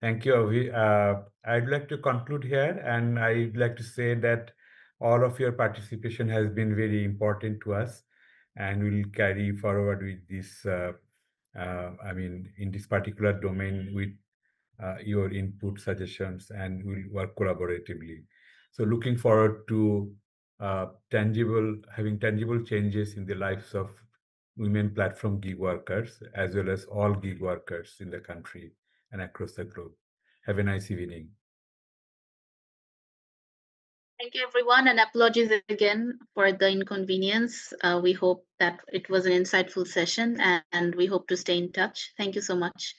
Thank you, Avi. I'd like to conclude here, and I'd like to say that all of your participation has been very important to us, and we'll carry forward with this, in this particular domain with your input, suggestions, and we'll work collaboratively. So looking forward to having tangible changes in the lives of women platform gig workers, as well as all gig workers in the country and across the globe. Have a nice evening. Thank you, everyone, and apologies again for the inconvenience. We hope that it was an insightful session, and we hope to stay in touch. Thank you so much.